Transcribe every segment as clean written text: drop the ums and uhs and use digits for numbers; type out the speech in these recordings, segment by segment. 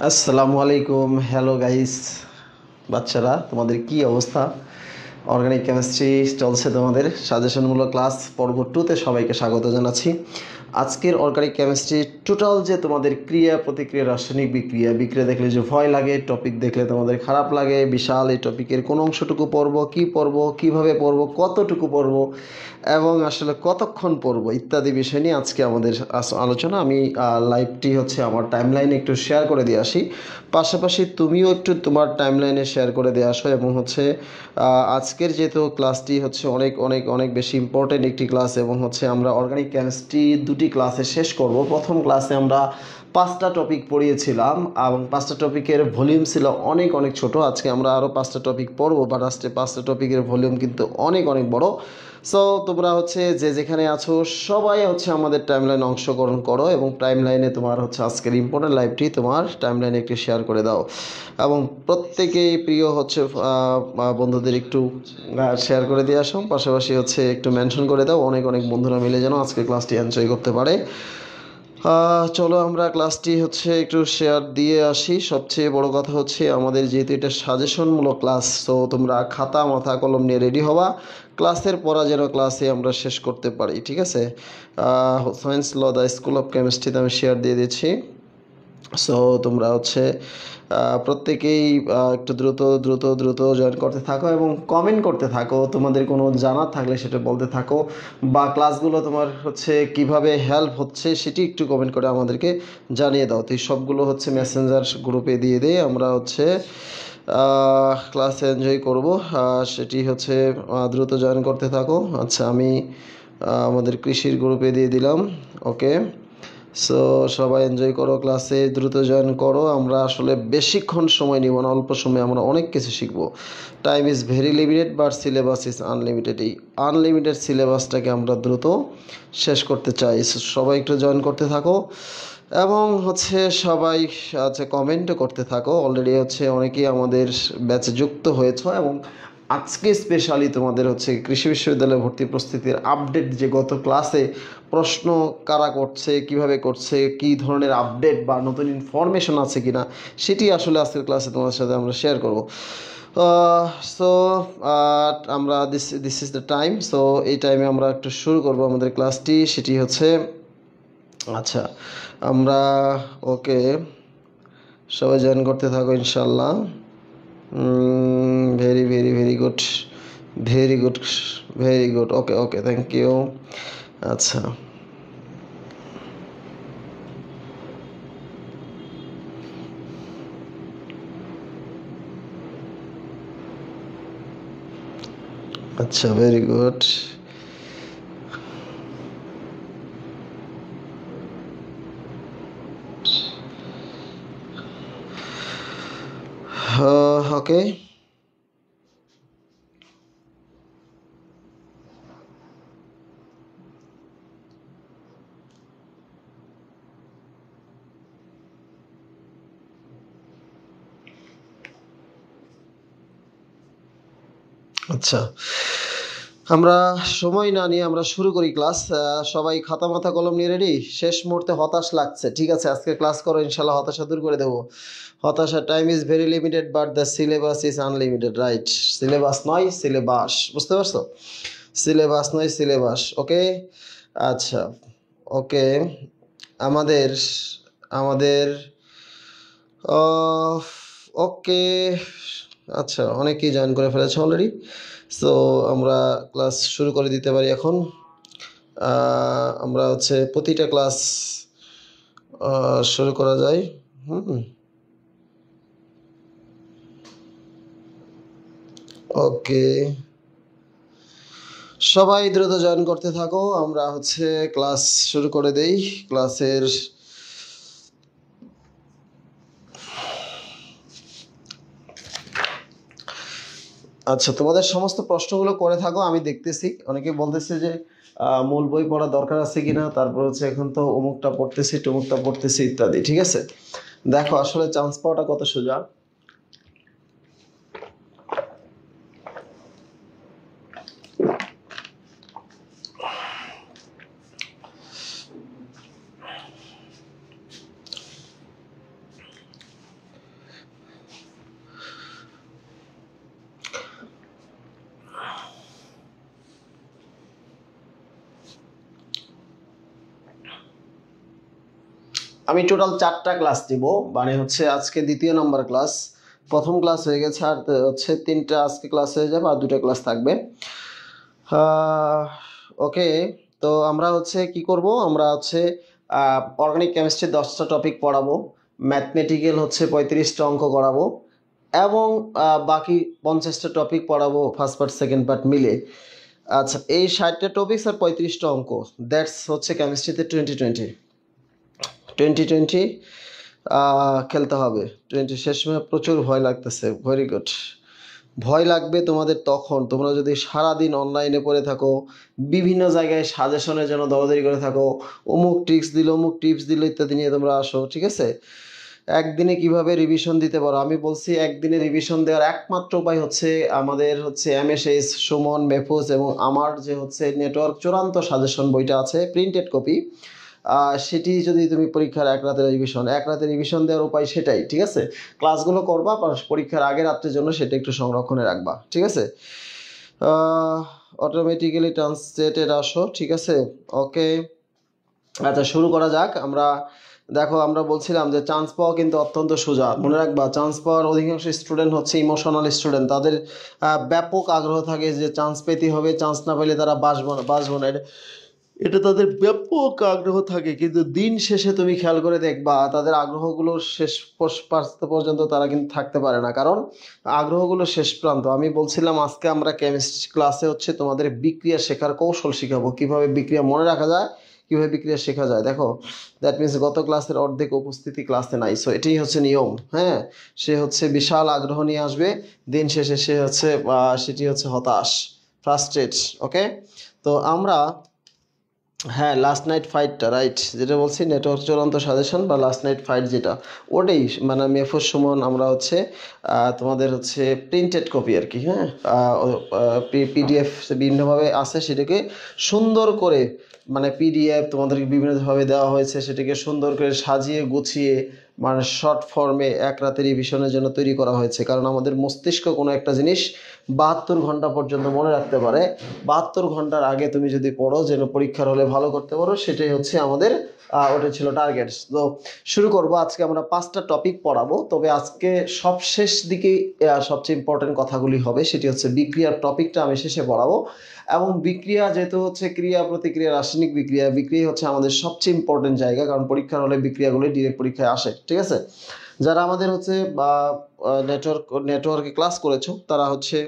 আসসালামু আলাইকুম। Hello guys, বাচ্চারা তোমাদের কি অবস্থা? অর্গানিক কেমিস্ট্রি চলছে তোমাদের সাজেশনমূলক ক্লাস পর্ব 2তে সবাইকে স্বাগত জানাচ্ছি। আজকের অর্গানিক কেমিস্ট্রি টোটাল যে তোমাদের ক্রিয়া প্রতিক্রিয়া রাসায়নিক বিক্রিয়া দেখলে যে ভয় লাগে, টপিক দেখলে তোমাদের খারাপ লাগে, বিশাল এই টপিকের কোন অংশটুকু পড়ব, কি পড়ব, কিভাবে পড়ব, কতটুকু পড়ব এবং আসলে কতক্ষণ পড়ব ইত্যাদি বিষয় নিয়ে আজকে আমাদের আলোচনা। আমি লাইভটি হচ্ছে আমার টাইমলাইনে একটু শেয়ার করে দিয়ে আসি, পাশাপাশি তুমিও একটু তোমার টাইমলাইনে শেয়ার করে দিয়ে আসো। এবং হচ্ছে আজকের যেহেতু ক্লাসটি হচ্ছে অনেক অনেক অনেক বেশি ইম্পর্টেন্ট একটি ক্লাস, এবং হচ্ছে আমরা অর্গানিক কেমিস্ট্রি দুটি ক্লাসে শেষ করব। প্রথম ক্লাসে আমরা 5টা টপিক পড়িয়েছিলাম এবং 5টা টপিকের ভলিউম ছিল অনেক অনেক ছোট। আজকে আমরা আরও 5টা টপিক পড়বো, বাট আজকে 5টা টপিকের ভলিউম কিন্তু অনেক অনেক বড়। সো তোমরা হচ্ছে যে যেখানে আছো সবাই হচ্ছে আমাদের টাইমলাইনে অংশগ্রহণ করো, এবং টাইমলাইনে তোমার হচ্ছে আজকের ইম্পর্টেন্ট লাইভটি তোমার টাইমলাইনে একটু শেয়ার করে দাও, এবং প্রত্যেকেই প্রিয় হচ্ছে বন্ধুদের একটু শেয়ার করে দিয়ে আসো, পাশাপাশি হচ্ছে একটু মেনশন করে দাও, অনেক অনেক বন্ধুরা মিলে যেন আজকের ক্লাসটি এনজয় করতে পারে। চলো আমরা ক্লাসটি হচ্ছে একটু শেয়ার দিয়ে আসি। সবচেয়ে বড় কথা হচ্ছে আমাদের যেহেতু এটা সাজেশনমূলক ক্লাস, তো তোমরা খাতা মাথা কলম নিয়ে রেডি হবা, ক্লাসের পড়া যেন ক্লাসে আমরা শেষ করতে পারি, ঠিক আছে? Science law the school of কেমিস্ট্রিতে আমি শেয়ার দিয়ে দিচ্ছি। সো তোমরা হচ্ছে প্রত্যেকেই একটু দ্রুত দ্রুত দ্রুত জয়েন করতে থাকো এবং কমেন্ট করতে থাকো, তোমাদের কোনো জানার থাকলে সেটা বলতে থাকো, বা ক্লাসগুলো তোমার হচ্ছে কিভাবে হেল্প হচ্ছে সেটি একটু কমেন্ট করে আমাদেরকে জানিয়ে দাও। তো এই সবগুলো হচ্ছে মেসেঞ্জার গ্রুপে দিয়ে দিয়ে আমরা হচ্ছে ক্লাস এনজয় করব। সেটি হচ্ছে দ্রুত জয়েন করতে থাকো। আচ্ছা, আমি আমাদের কৃষির গ্রুপে দিয়ে দিলাম। ওকে, সো সবাই এনজয় করো, ক্লাসে দ্রুত জয়েন করো। আমরা আসলে বেশিক্ষণ সময় নিব না, অল্প সময় আমরা অনেক কিছু শিখবো। Time is very limited but syllabus is unlimited. এই আনলিমিটেড সিলেবাসটাকে আমরা দ্রুত শেষ করতে চাই। সবাই একটু জয়েন করতে থাকো এবং হচ্ছে সবাই আচ্ছা কমেন্টও করতে থাকো। অলরেডি হচ্ছে অনেকেই আমাদের ব্যাচে যুক্ত হয়েছ, এবং আজকে স্পেশালি তোমাদের হচ্ছে কৃষি বিশ্ববিদ্যালয়ে ভর্তি প্রস্তুতির আপডেট, যে গত ক্লাসে প্রশ্ন কারা করছে, কিভাবে করছে, কি ধরনের আপডেট বা নতুন ইনফরমেশন আছে কিনা, সেটি আসলে আজকের ক্লাসে তোমাদের সাথে আমরা শেয়ার করব। সো আমরা this is the time. So এই টাইমে আমরা একটু শুরু করব আমাদের ক্লাসটি, সেটি হচ্ছে আচ্ছা আমরা ওকে সবাই জয়েন করতে থাকো ইনশাল্লাহ। Very very very good, very good, very good. Okay okay, thank you. আচ্ছা আচ্ছা, ভেরি গুড। ওকে, আচ্ছা আমরা সময় না নিয়ে আমরা শুরু করি ক্লাস। সবাই খাতা মাথা কলম নিয়ে রেডি? শেষ মুহূর্তে হতাশ লাগছে, ঠিক আছে, আজকে ক্লাস করো, ইনশাল্লাহ হতাশা দূর করে দেবো। হতাশা, time is very limited but the syllabus is unlimited, right? Syllabus নয় সিলেবাস, বুঝতে পারছো? সিলেবাস নয় সিলেবাস। ওকে, আচ্ছা ওকে। আমাদের আমাদের ওকে, আচ্ছা অনেকেই জয়েন করে ফেলেছে অলরেডি। সো আমরা ক্লাস শুরু করে দিতে পারি এখন। আমরা হচ্ছে প্রতিটা ক্লাস শুরু করা যায়। ওকে, সবাই দ্রুত জয়েন করতে থাকো, আমরা হচ্ছে ক্লাস শুরু করে দেই। ক্লাসের আচ্ছা, তোমাদের সমস্ত প্রশ্নগুলো করে থাকো, আমি দেখতেছি। অনেকে বলতেছে যে মূল বই পড়া দরকার আছে কিনা, তারপর হচ্ছে এখন তো অমুকটা পড়তেছি টমুকটা পড়তেছি ইত্যাদি, ঠিক আছে? দেখো আসলে চান্স পাওয়াটা কত সোজা। আমি টোটাল 4টা ক্লাস দিব, মানে হচ্ছে আজকে দ্বিতীয় নাম্বার ক্লাস, প্রথম ক্লাস হয়ে গেছে, আর হচ্ছে 3টা আজকে ক্লাস হয়ে যাবে, আর 2টা ক্লাস থাকবে। ওকে, তো আমরা হচ্ছে কি করব, আমরা হচ্ছে অর্গানিক কেমিস্ট্রি 10টা টপিক পড়াবো, ম্যাথমেটিক্যাল হচ্ছে 35টা অঙ্ক করাবো, এবং বাকি 50টা টপিক পড়াবো ফার্স্ট পার্ট সেকেন্ড পার্ট মিলে। আচ্ছা, এই 60টা টপিক আর 35টা অঙ্ক, দ্যাটস হচ্ছে কেমিস্ট্রিতে 2020 খেলতে হবে। 20 শেষ সময় প্রচুর ভয় লাগতেছে। Very good. ভয় লাগবে তোমাদের তখন তোমরা যদি সারাদিন অনলাইনে পড়ে থাকো, বিভিন্ন জায়গায় সাজেশনের জন্য দৌড়াদৌড়ি করে থাকো, অমুক টিপস দিল অমুক টিপস দিল ইত্যাদি নিয়ে তোমরা আসো, ঠিক আছে? একদিনে কিভাবে রিভিশন দিতে পারো? আমি বলছি একদিনে রিভিশন দেওয়ার একমাত্র উপায় হচ্ছে আমাদের হচ্ছে এমএসএস, সুমন, মেহফুজ এবং আমার যে হচ্ছে নেটওয়ার্ক চূড়ান্ত সাজেশন বইটা আছে প্রিন্টেড কপি, সেটি যদি তুমি পরীক্ষার এক রাতে রিভিশন দেওয়ার উপায় সেটাই, ঠিক আছে? ক্লাসগুলো করবা, পরীক্ষার আগে রাত্রের জন্য সেটা একটু সংরক্ষণে রাখবা, ঠিক আছে? অটোমেটিক্যালি ট্রান্সলেটেড আসো, ঠিক আছে? ওকে, আচ্ছা শুরু করা যাক। আমরা দেখো, আমরা বলছিলাম যে চান্স পাওয়া কিন্তু অত্যন্ত সোজা, মনে রাখবা। চান্স পাওয়ার অধিকাংশ স্টুডেন্ট হচ্ছে ইমোশনাল স্টুডেন্ট, তাদের ব্যাপক আগ্রহ থাকে যে চান্স পেতে হবে, চান্স না পেলে তারা বাঁচবো না, এটা তাদের ব্যাপক আগ্রহ থাকে। কিন্তু দিন শেষে তুমি খেয়াল করে দেখবা তাদের আগ্রহগুলো শেষ প্রান্ত পর্যন্ত তারা কিন্তু থাকতে পারে না, কারণ আগ্রহগুলো শেষ প্রান্ত। আমি বলছিলাম আজকে আমরা কেমিস্ট্রি ক্লাসে হচ্ছে তোমাদের বিক্রিয়া শেখার কৌশল শিখাবো, কিভাবে বিক্রিয়া মনে রাখা যায়, কিভাবে বিক্রিয়া শেখা যায়। দেখো, দ্যাট মিনস গত ক্লাসের অর্ধেক উপস্থিতি ক্লাসে নাই, সো এটাই হচ্ছে নিয়ম। হ্যাঁ, সে হচ্ছে বিশাল আগ্রহ নিয়ে আসবে, দিন শেষে সে হচ্ছে সেটি হচ্ছে হতাশ, ফ্রাস্ট্রেট। ওকে, তো আমরা, হ্যাঁ, লাস্ট নাইট ফাইটটা রাইট, যেটা বলছি নেটওয়ার্ক চূড়ান্ত সাজেশন বা লাস্ট নাইট ফাইট, যেটা ওটাই মানে মেহফুজ, সুমন, আমরা হচ্ছে তোমাদের হচ্ছে প্রিন্টেড কপি আর কি। হ্যাঁ, পিডিএফ বিভিন্নভাবে আছে, সেটাকে সুন্দর করে মানে পিডিএফ তোমাদেরকে বিভিন্নভাবে দেওয়া হয়েছে, সেটাকে সুন্দর করে সাজিয়ে গুছিয়ে মানে শর্ট ফর্মে এক রাতে রিভিশনের জন্য তৈরি করা হয়েছে। কারণ আমাদের মস্তিষ্ক কোনো একটা জিনিস 72 ঘন্টা পর্যন্ত মনে রাখতে পারে। 72 ঘন্টার আগে তুমি যদি পড়ো, যেন পরীক্ষার হলে ভালো করতে পারো, সেটাই হচ্ছে আমাদের ওটা ছিল টার্গেট। তো শুরু করব। আজকে আমরা 5টা টপিক পড়াবো, তবে আজকে সবশেষ দিকে সবচেয়ে ইম্পর্টেন্ট কথাগুলি হবে, সেটি হচ্ছে বিক্রিয়ার টপিকটা আমি শেষে পড়াবো। এবং বিক্রিয়া যেহেতু হচ্ছে ক্রিয়া প্রতিক্রিয়া, রাসায়নিক বিক্রিয়া হচ্ছে আমাদের সবচেয়ে ইম্পর্টেন্ট জায়গা, কারণ পরীক্ষার হলে বিক্রিয়াগুলি ডিরেক্ট পরীক্ষায় আসে, ঠিক আছে? যারা আমাদের হচ্ছে নেটওয়ার্কে ক্লাস করেছো, তারা হচ্ছে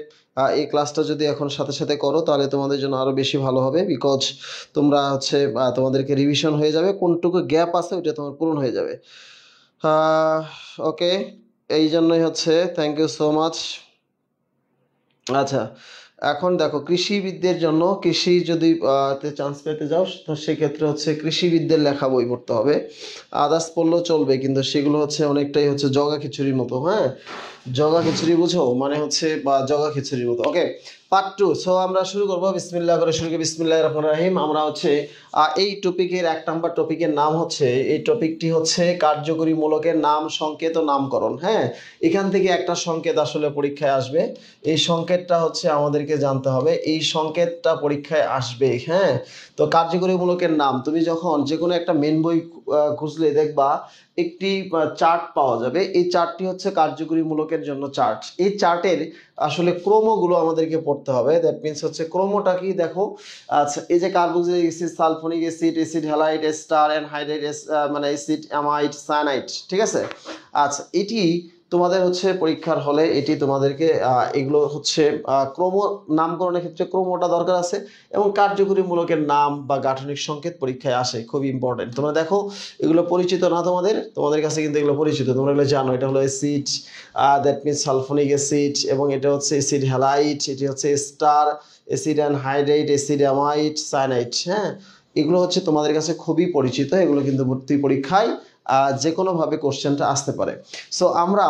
এই ক্লাসটা যদি এখন সাথে সাথে করো, তাহলে তোমাদের জন্য আরো বেশি ভালো হবে, বিকজ তোমরা হচ্ছে তোমাদেরকে রিভিশন হয়ে যাবে, কোনটুকু গ্যাপ আছে ওইটা তোমার পূরণ হয়ে যাবে। ওকে, এই জন্যই হচ্ছে থ্যাংক ইউ সো মাচ। আচ্ছা, এখন দেখো, কৃষিবিদদের জন্য, কৃষি যদি চান্স পেতে যাও, তো সেক্ষেত্রে হচ্ছে কৃষিবিদদের লেখা বই পড়তে হবে। আদার্স পড়লেও চলবে, কিন্তু সেগুলো হচ্ছে অনেকটাই হচ্ছে জগা খিচুড়ির মতো। হ্যাঁ, জগা খিচুড়ি বুঝো, মানে হচ্ছে বা জগা খিচুড়ির মতো। ওকে, পার্ট 2। সো আমরা শুরু করবো বিসমিল্লাহ করে, শুরু করি বিসমিল্লাহির রহমানির রহিম। আমরা হচ্ছে এই টপিকের 1 নাম্বার টপিকের নাম হচ্ছে, এই টপিকটি হচ্ছে কার্যকরী মূলকের নাম, সংকেত ও নামকরণ। হ্যাঁ, এখান থেকে একটা সংকেত আসলে পরীক্ষায় আসবে, এই সংকেতটা হচ্ছে আমাদেরকে জানতে হবে, এই সংকেতটা পরীক্ষায় আসবে। হ্যাঁ, তো কার্যকরী মূলকের নাম, তুমি যখন যে কোনো একটা মেন বই খুঁজলে দেখবা একটি চার্ট পাওয়া যাবে, এই চার্টটি হচ্ছে কার্যকরী মূলকের জন্য চার্ট। এই চার্টের আসলে ক্রমগুলো আমাদেরকে পড়তে হবে। দ্যাট মিনস হচ্ছে ক্রমটা কি, দেখো। আচ্ছা, এই যে carboxylic acid, sulphonic acid, acid halide, ester, anhydride, মানে অ্যাসিড অ্যামাইড, সায়ানাইড, ঠিক আছে? আচ্ছা, এটি তোমাদের হচ্ছে পরীক্ষার হলে এটি তোমাদেরকে এগুলো হচ্ছে ক্রম নামকরণের ক্ষেত্রে ক্রমটা দরকার আছে, এবং কার্যকরী মূলকের নাম বা গাঠনিক সংকেত পরীক্ষায় আসে, খুবই ইম্পর্টেন্ট। তোমরা দেখো, এগুলো পরিচিত না তোমাদের কাছে, কিন্তু এগুলো পরিচিত, তোমরা এগুলো জানো। এটা হলো acid, that means sulphonic acid, এবং এটা হচ্ছে অ্যাসিড হ্যালাইড, এটি হচ্ছে star, acid anhydride, acid amide, cyanide. হ্যাঁ, এগুলো হচ্ছে তোমাদের কাছে খুবই পরিচিত, এগুলো কিন্তু ভর্তি পরীক্ষায় যে কোনোভাবে কোশ্চেনটা আসতে পারে। সো আমরা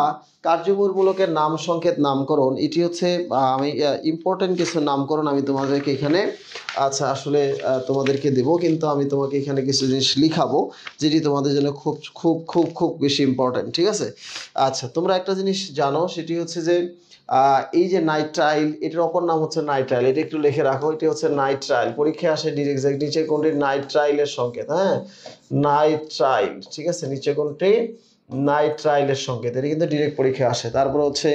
কার্যকরীমূলকের নাম, সংকেত, নামকরণ, এটি হচ্ছে আমি ইম্পর্টেন্ট কিছু নামকরণ আমি তোমাদেরকে এখানে আচ্ছা আসলে তোমাদেরকে দেব, কিন্তু আমি তোমাকে এখানে কিছু জিনিস লিখাবো যেটি তোমাদের জন্য খুব খুব খুব খুব বেশি ইম্পর্টেন্ট, ঠিক আছে? আচ্ছা, তোমরা একটা জিনিস জানো, সেটি হচ্ছে যে এই যে নাইট্রাইল, এটার অপর নাম হচ্ছে নাইট্রাইল, এটা একটু লিখে রাখো, এটি হচ্ছে নাইট্রাইল, পরীক্ষায় আসে ডিরেক্ট, নিচে কোনটি নাইট্রাইলের সংকেত। হ্যাঁ, নাইট্রাইল, ঠিক আছে, নিচে কোনটি নাইট্রাইলের সংকেত, এটা কিন্তু ডিরেক্ট পরীক্ষায় আসে। তারপর হচ্ছে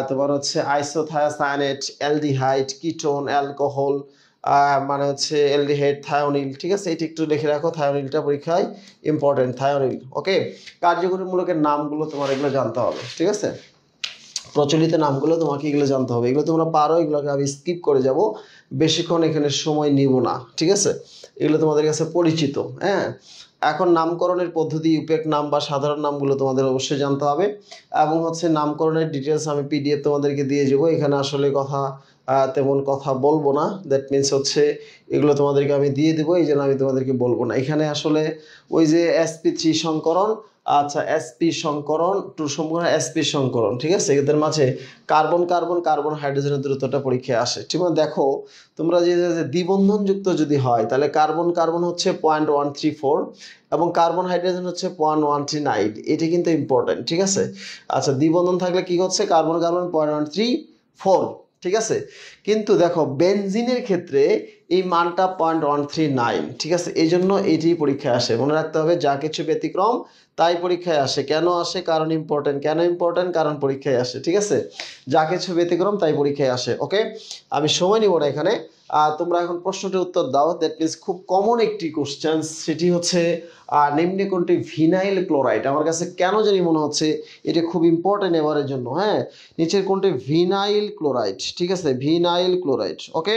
তোমার হচ্ছে আইসোথায়াসায়ানেট, অ্যালডিহাইড, কিটোন, অ্যালকোহল, মানে হচ্ছে অ্যালডিহাইড, থায়োনিল, ঠিক আছে, এটি একটু লিখে রাখো, থায়োনিলটা পরীক্ষায় ইম্পর্টেন্ট, থায়োনিল। ওকে, কার্যকরীমূলকের নামগুলো তোমার এগুলো জানতে হবে, ঠিক আছে, প্রচলিত নামগুলো তোমাকে এগুলো জানতে হবে, এগুলো তোমরা পারো, এগুলোকে আমি স্কিপ করে যাব, বেশিক্ষণ এখানে সময় নিব না, ঠিক আছে, এগুলো তোমাদের কাছে পরিচিত। হ্যাঁ, এখন নামকরণের পদ্ধতি, ইউপেক নাম বা সাধারণ নামগুলো তোমাদের অবশ্যই জানতে হবে, এবং হচ্ছে নামকরণের ডিটেলস আমি পিডিএফ তোমাদেরকে দিয়ে যাবো, এখানে আসলে কথা তেমন কথা বলবো না, দ্যাট মিনস হচ্ছে এগুলো তোমাদেরকে আমি দিয়ে দেবো, এই জন্য আমি তোমাদেরকে বলবো না। এখানে আসলে ওই যে sp3 সংকরণ, আচ্ছা sp সংকরণ, 2 সংকরণ, sp সংকরণ, ঠিক আছে, এদের মাঝে কার্বন কার্বন কার্বন হাইড্রোজেনের দূরত্বটা পরীক্ষায় আসে। ঠিক আছে, দেখো তোমরা যে দ্বিবন্ধনযুক্ত যদি হয় তাহলে কার্বন কার্বন হচ্ছে 0.134 এবং কার্বন হাইড্রোজেন হচ্ছে 0.139, এটি কিন্তু ইম্পর্টেন্ট, ঠিক আছে। আচ্ছা, দ্বিবন্ধন থাকলে কি হচ্ছে, কার্বন কার্বন 0.134, ঠিক আছে, কিন্তু দেখো বেনজিনের ক্ষেত্রে এই মানটা 0.139, ঠিক আছে, এই জন্য এটি পরীক্ষায় আসে, মনে রাখতে হবে, যা কিছু ব্যতিক্রম তাই পরীক্ষায় আসে। কেন আসে, কারণ ইম্পর্টেন্ট, কেন ইম্পর্টেন্ট, কারণ পরীক্ষায় আসে, ঠিক আছে, যা কিছু ব্যতিক্রম তাই পরীক্ষায় আসে। ওকে, আমি সময় নিব না এখানে, তোমরা এখন প্রশ্নটির উত্তর দাও, দ্যাট মিনস খুব কমন একটি কোশ্চেন, সেটি হচ্ছে নিম্নে কোনটি ভিনাইল ক্লোরাইড, আমার কাছে কেন জানি মনে হচ্ছে এটা খুব ইম্পর্টেন্ট এবারের জন্য। হ্যাঁ, নিচের কোনটি ভিনাইল ক্লোরাইড, ঠিক আছে, ভিনাইল ক্লোরাইড। ওকে,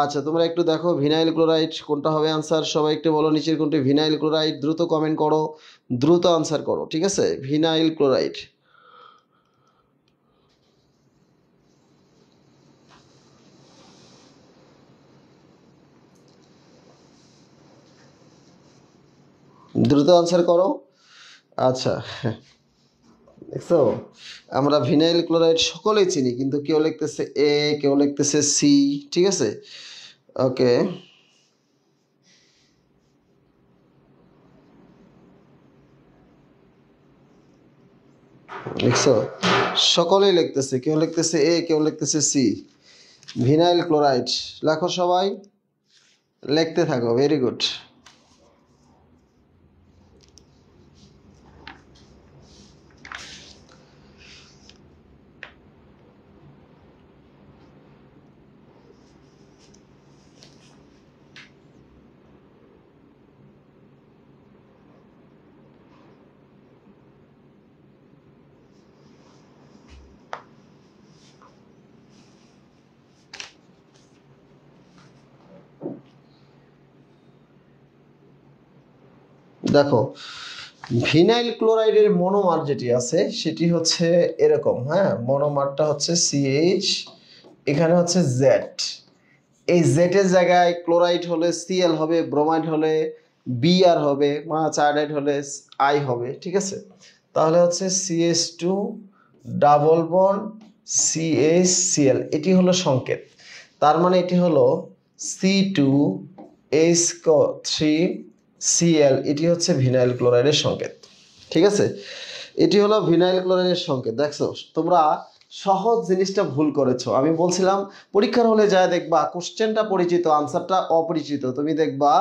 আচ্ছা তোমরা একটু দেখো ভিনাইল ক্লোরাইড কোনটা হবে আনসার, সবাই একটু বলো নিচের কোনটি ভিনাইল ক্লোরাইড, দ্রুত কমেন্ট করো, দ্রুত আনসার করো, ঠিক আছে, ভিনাইল ক্লোরাইড। দ্রুত আনসার করো। আচ্ছা, দেখছো, আমরা ভিনাইল ক্লোরাইড সকলেই চিনি, কিন্তু কেউ লিখতেছে এ, কেউ লিখতেছে সি, ঠিক আছে। ওকে, দেখছো, সকলেই লিখতেছে, কেউ লিখতেছে এ, কেউ লিখতেছে সি, ভিনাইল ক্লোরাইড লেখো, সবাই লিখতে থাকো, ভেরি গুড। দেখো, ভিনাইল ক্লোরাইডের মনোমার যেটি আছে সেটি হচ্ছে এরকম, হ্যাঁ, মনোমারটা হচ্ছে সিএইচ, এখানে হচ্ছে জেড, এই জেটের জায়গায় ক্লোরাইড হলে সিএল হবে, ব্রোমাইড হলে বিআর হবে, চায়ানাইড হলে আই হবে, ঠিক আছে, তাহলে হচ্ছে CH2 ডাবল বন্ড CH এটি হলো সংকেত, তার মানে এটি হলো C2H3Cl, এটি হচ্ছে ভিনাইল ক্লোরাইডের সংকেত, ঠিক আছে, এটি হলো ভিনাইল ক্লোরাইডের সংকেত। দেখছো তোমরা সহজ জিনিসটা ভুল করেছো, আমি বলছিলাম পরীক্ষার হলে যায় দেখবা কোশ্চেনটা পরিচিত, আনসারটা অপরিচিত, তুমি দেখবা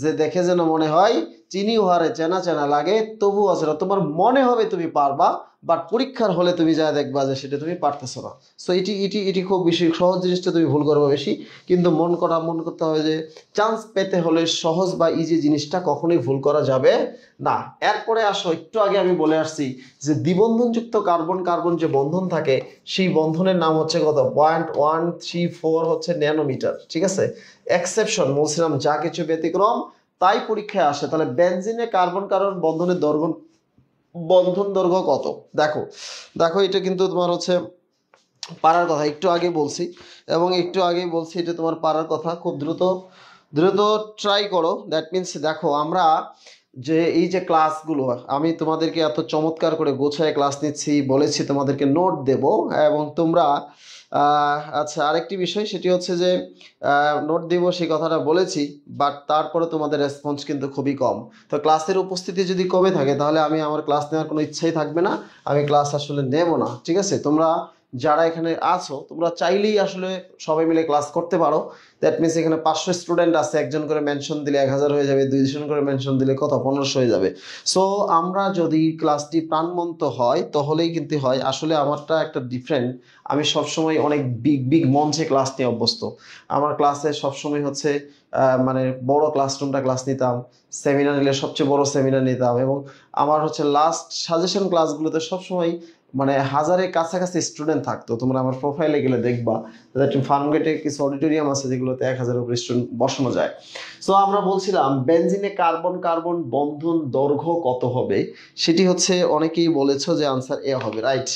যে দেখে যেন মনে হয় চিনি উহারে চেনা চেনা লাগে, তবু আছে না, তোমার মনে হবে তুমি পারবা, বাট পরীক্ষার হলে তুমি যা দেখবা যে সেটা তুমি পারতেছো না। সো এটি এটি এটি খুব বেশি সহজ জিনিসটা তুমি ভুল করবে বেশি, কিন্তু মন করতে হবে যে চান্স পেতে হলে সহজ বা ইজি জিনিসটা কখনোই ভুল করা যাবে না। এরপরে আসো, একটু আগে আমি বলে আসছি যে দ্বিবন্ধনযুক্ত কার্বন কার্বন যে বন্ধন থাকে সেই বন্ধনের নাম হচ্ছে কত, 0.134 হচ্ছে ন্যানোমিটার, ঠিক আছে, এক্সেপশন বলছিলাম, যা কিছু ব্যতিক্রম তাই পরীক্ষায় আসে। তাহলে বেনজিনে কার্বন কার্বন বন্ধনের দৈর্ঘ্য, বন্ধন দৈর্ঘ্য কত, দেখো দেখো এটা কিন্তু তোমার হচ্ছে পারার কথা, একটু আগে বলছি এবং একটু আগেই বলছি এটা তোমার পারার কথা, খুব দ্রুত দ্রুত ট্রাই করো। দ্যাট মিনস দেখো আমরা যে এই যে ক্লাসগুলো আমি তোমাদেরকে এত চমৎকার করে গোছায় ক্লাস নিচ্ছি, বলেছি তোমাদেরকে নোট দেব, এবং তোমরা আচ্ছা আরেকটি বিষয় সেটি হচ্ছে যে নোট দিব সেই কথাটা বলেছি, বাট তারপরে তোমাদের রেসপন্স কিন্তু খুবই কম। তো ক্লাসের উপস্থিতি যদি কমে থাকে তাহলে আমি আমার ক্লাস নেওয়ার কোনো ইচ্ছাই থাকবে না, আমি ক্লাস আসলে নেব না, ঠিক আছে। তোমরা যারা এখানে আছো তোমরা চাইলেই আসলে সবাই মিলে ক্লাস করতে পারো। দ্যাট মিনস এখানে 500 স্টুডেন্ট আছে, একজন করে মেনশন দিলে 1000 হয়ে যাবে, 2জন করে মেনশন দিলে কত 1500 হয়ে যাবে। সো আমরা যদি ক্লাসটি প্রাণবন্ত হয় তাহলেই কিন্তু হয়। আসলে আমারটা একটা ডিফারেন্ট, আমি সবসময় অনেক বিগ বিগ মঞ্চে ক্লাস নিয়ে অভ্যস্ত। আমার ক্লাসে সবসময় হচ্ছে মানে বড় ক্লাসরুমটা ক্লাস নিতাম, সেমিনার নিলে সবচেয়ে বড় সেমিনার নিতাম, এবং আমার হচ্ছে লাস্ট সাজেশন ক্লাসগুলোতে সবসময় মানে 1000-এর কাছাকাছি স্টুডেন্ট থাকতো। তোমরা আমার প্রোফাইলে গেলে দেখবা ফার্মগেটে কিছু অডিটোরিয়াম আছে যেগুলোতে 1000-এর উপরে স্টুডেন্ট বসানো যায়। সো আমরা বলছিলাম বেনজিনে কার্বন কার্বন বন্ধন দৈর্ঘ্য কত হবে, সেটি হচ্ছে অনেকেই বলেছো যে আনসার এ হবে, রাইট।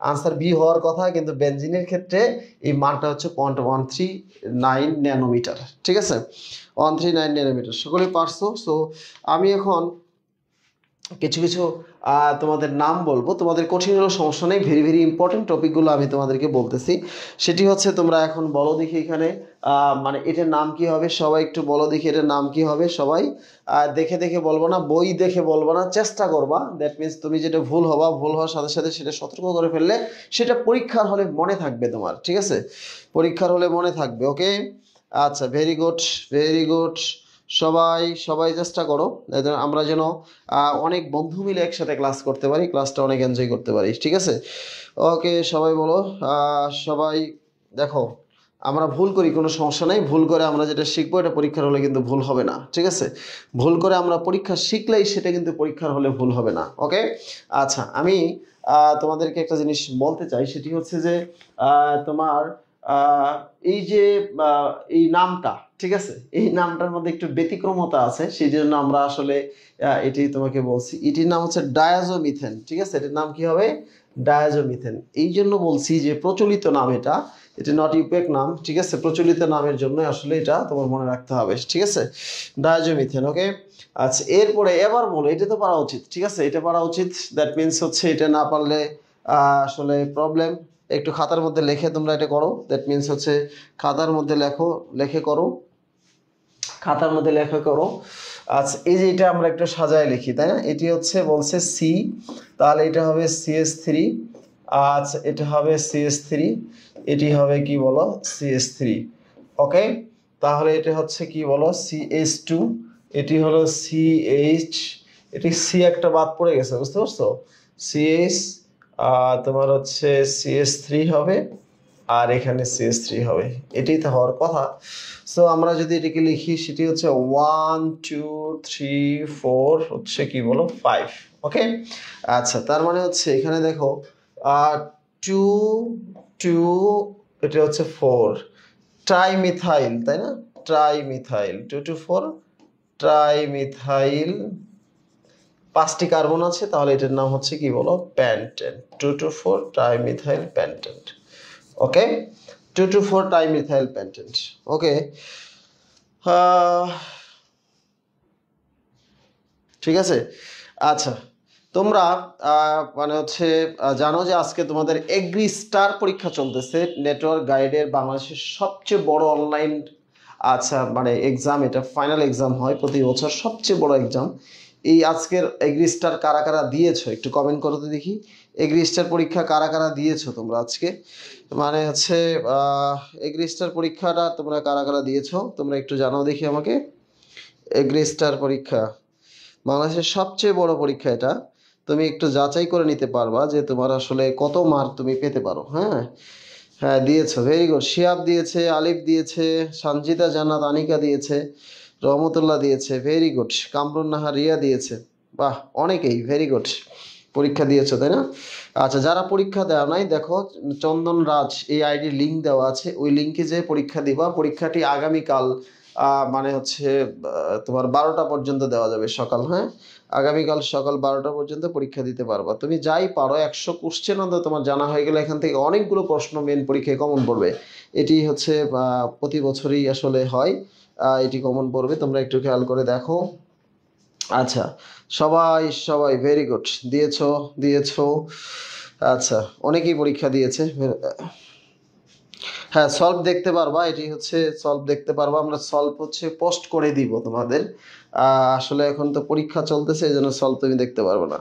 আনসার বি হওয়ার কথা, কিন্তু বেনজিনের ক্ষেত্রে এই মানটা হচ্ছে 0.139 ন্যানোমিটার। ঠিক আছে, 139 ন্যানোমিটার, সকলেই পারছো। সো আমি এখন কিছু কিছু তোমাদের নাম বলবো, তোমাদের কঠিন হলেও সমস্যা নেই, ভেরি ভেরি ইম্পর্টেন্ট টপিকগুলো আমি তোমাদেরকে বলতেছি। সেটি হচ্ছে তোমরা এখন বলো দেখি এখানে মানে এটার নাম কি হবে, সবাই একটু বলো দেখি এটার নাম কি হবে। সবাই দেখে দেখে বলবো না, বই দেখে বলবো না, চেষ্টা করবা। দ্যাট মিনস তুমি যেটা ভুল হবা, ভুল হওয়ার সাথে সাথে সেটা সতর্ক করে ফেললে সেটা পরীক্ষার হলে মনে থাকবে তোমার, ঠিক আছে, পরীক্ষার হলে মনে থাকবে। ওকে, আচ্ছা, ভেরি গুড, ভেরি গুড। সবাই সবাই চেষ্টা করো আমরা যেন অনেক বন্ধু মিলে একসাথে ক্লাস করতে পারি, ক্লাসটা অনেক এনজয় করতে পারি, ঠিক আছে। ওকে, সবাই বলো। সবাই দেখো, আমরা ভুল করি কোনো সমস্যা নেই, ভুল করে আমরা যেটা শিখবো এটা পরীক্ষার হলে কিন্তু ভুল হবে না, ঠিক আছে। ভুল করে আমরা পরীক্ষা শিখলেই সেটা কিন্তু পরীক্ষার হলে ভুল হবে না। ওকে, আচ্ছা, আমি তোমাদেরকে একটা জিনিস বলতে চাই, সেটি হচ্ছে যে তোমার এই যে এই নামটা, ঠিক আছে, এই নামটার মধ্যে একটু ব্যতিক্রমতা আছে, সেই জন্য আমরা আসলে এটি তোমাকে বলছি। এটির নাম হচ্ছে ডায়াজোমিথেন, ঠিক আছে, এটির নাম কি হবে, ডায়াজোমিথেন। এই জন্য বলছি যে প্রচলিত নাম এটা, এটা নট ইউপেক নাম, ঠিক আছে, প্রচলিত নামের জন্য আসলে এটা তোমার মনে রাখতে হবে, ঠিক আছে, ডায়াজোমিথেন। ওকে, আচ্ছা, এরপরে এবার বলো, এটা তো পারা উচিত, ঠিক আছে, এটা পারা উচিত। দ্যাট মিনস হচ্ছে এটা না পারলে আসলে প্রবলেম। একটু খাতার মধ্যে লেখে তোমরা এটা করো, দ্যাট মিনস হচ্ছে খাতার মধ্যে লেখো, লেখে করো, খাতার মধ্যে লেখা করো। আচ্ছা, এই যে এটা আমরা একটু সাজায় লিখি, তাই না, এটি হচ্ছে বলছে সি, তাহলে এটা হবে CH3। আচ্ছা, এটা হবে CH3, এটি হবে কি বলো, CH3। ওকে, তাহলে এটা হচ্ছে কি বলো, CH2, এটি হলো CH, এটি সি একটা বাদ পড়ে গেছে, বুঝতে পারছো, CH তোমার হচ্ছে CH3 হবে, আর এখানে CH3 হবে, এটাই তো হওয়ার কথা। সো আমরা যদি এটাকে লিখি, সেটি হচ্ছে 1 2 3 4 হচ্ছে কি বলো 5। ওকে, আচ্ছা, তার মানে হচ্ছে এখানে দেখো 2 2, এটা হচ্ছে 4 ট্রাইমিথাইল, তাই না, ট্রাইমিথাইল, 2 to 4 ট্রাইমিথাইল, 5টি কার্বন আছে, তাহলে এটার নাম হচ্ছে কি বলো, pentane, 2 to 4 trimethyl pentane. Okay, 2 to 4 trimethyl pentane. Okay, ঠিক আছে। আচ্ছা, তোমরা মানে হচ্ছে জানো যে আজকে তোমাদের এগ্রি স্টার পরীক্ষা চলতেছে, নেটওয়ার্ক গাইডের বাংলাদেশের সবচেয়ে বড় অনলাইন, আচ্ছা মানে এক্সাম, এটা ফাইনাল এক্সাম হয় প্রতি বছর, সবচেয়ে বড় এক্সাম। এই আজকের এগ্রি স্টার কারা কারা দিয়েছো একটু কমেন্ট করো তো দেখি, এগ্রি স্টার পরীক্ষা কারা কারা দিয়েছো তোমরা আজকে, মানে হচ্ছে এগ্রি স্টার পরীক্ষাটা তোমরা কারা কারা দিয়েছো তোমরা একটু জানাও দেখি আমাকে। এগ্রি স্টার পরীক্ষা বাংলাদেশের সবচেয়ে বড় পরীক্ষা, এটা তুমি একটু যাচাই করে নিতে পারবা যে তোমার আসলে কত মার্ক তুমি পেতে পারো। হ্যাঁ, হ্যাঁ দিয়েছো, ভেরি গুড। শিহাব দিয়েছে, আলিফ দিয়েছে, সঞ্জিতা জান্নাত আনিকা দিয়েছে, রহমতুল্লাহ দিয়েছে, ভেরি গুড। কামরুন নাহার রিয়া দিয়েছে, বাহ, অনেকেই, ভেরি গুড, পরীক্ষা দিয়েছো, তাই না। আচ্ছা, যারা পরীক্ষা দেওয়া নাই, দেখো চন্দন রাজ এই আইডির লিঙ্ক দেওয়া আছে, ওই লিঙ্কে যে পরীক্ষা দিবা, পরীক্ষাটি আগামীকাল মানে হচ্ছে তোমার 12টা পর্যন্ত দেওয়া যাবে সকাল, হ্যাঁ, আগামীকাল সকাল 12টা পর্যন্ত পরীক্ষা দিতে পারবা। তুমি যাই পারো 100 কোশ্চেন অন্তত তোমার জানা হয়ে গেলে এখান থেকে অনেকগুলো প্রশ্ন মেন পরীক্ষায় কমন পড়বে। এটি হচ্ছে প্রতি বছরই আসলে হয়, এটি কমন পড়বে, তোমরা একটু খেয়াল করে দেখো। আচ্ছা, সবাই সবাই ভেরি গুড, দিয়েছো দিয়েছো। আচ্ছা, অনেকেই পরীক্ষা দিয়েছে। হ্যাঁ, সলভ দেখতে পারবা, এটি হচ্ছে সলভ দেখতে পারবা, আমরা সলভ হচ্ছে পোস্ট করে দিব তোমাদের। আসলে এখন তো পরীক্ষা চলতেছে, এই জন্য সলভ তুমি দেখতে পারবে না।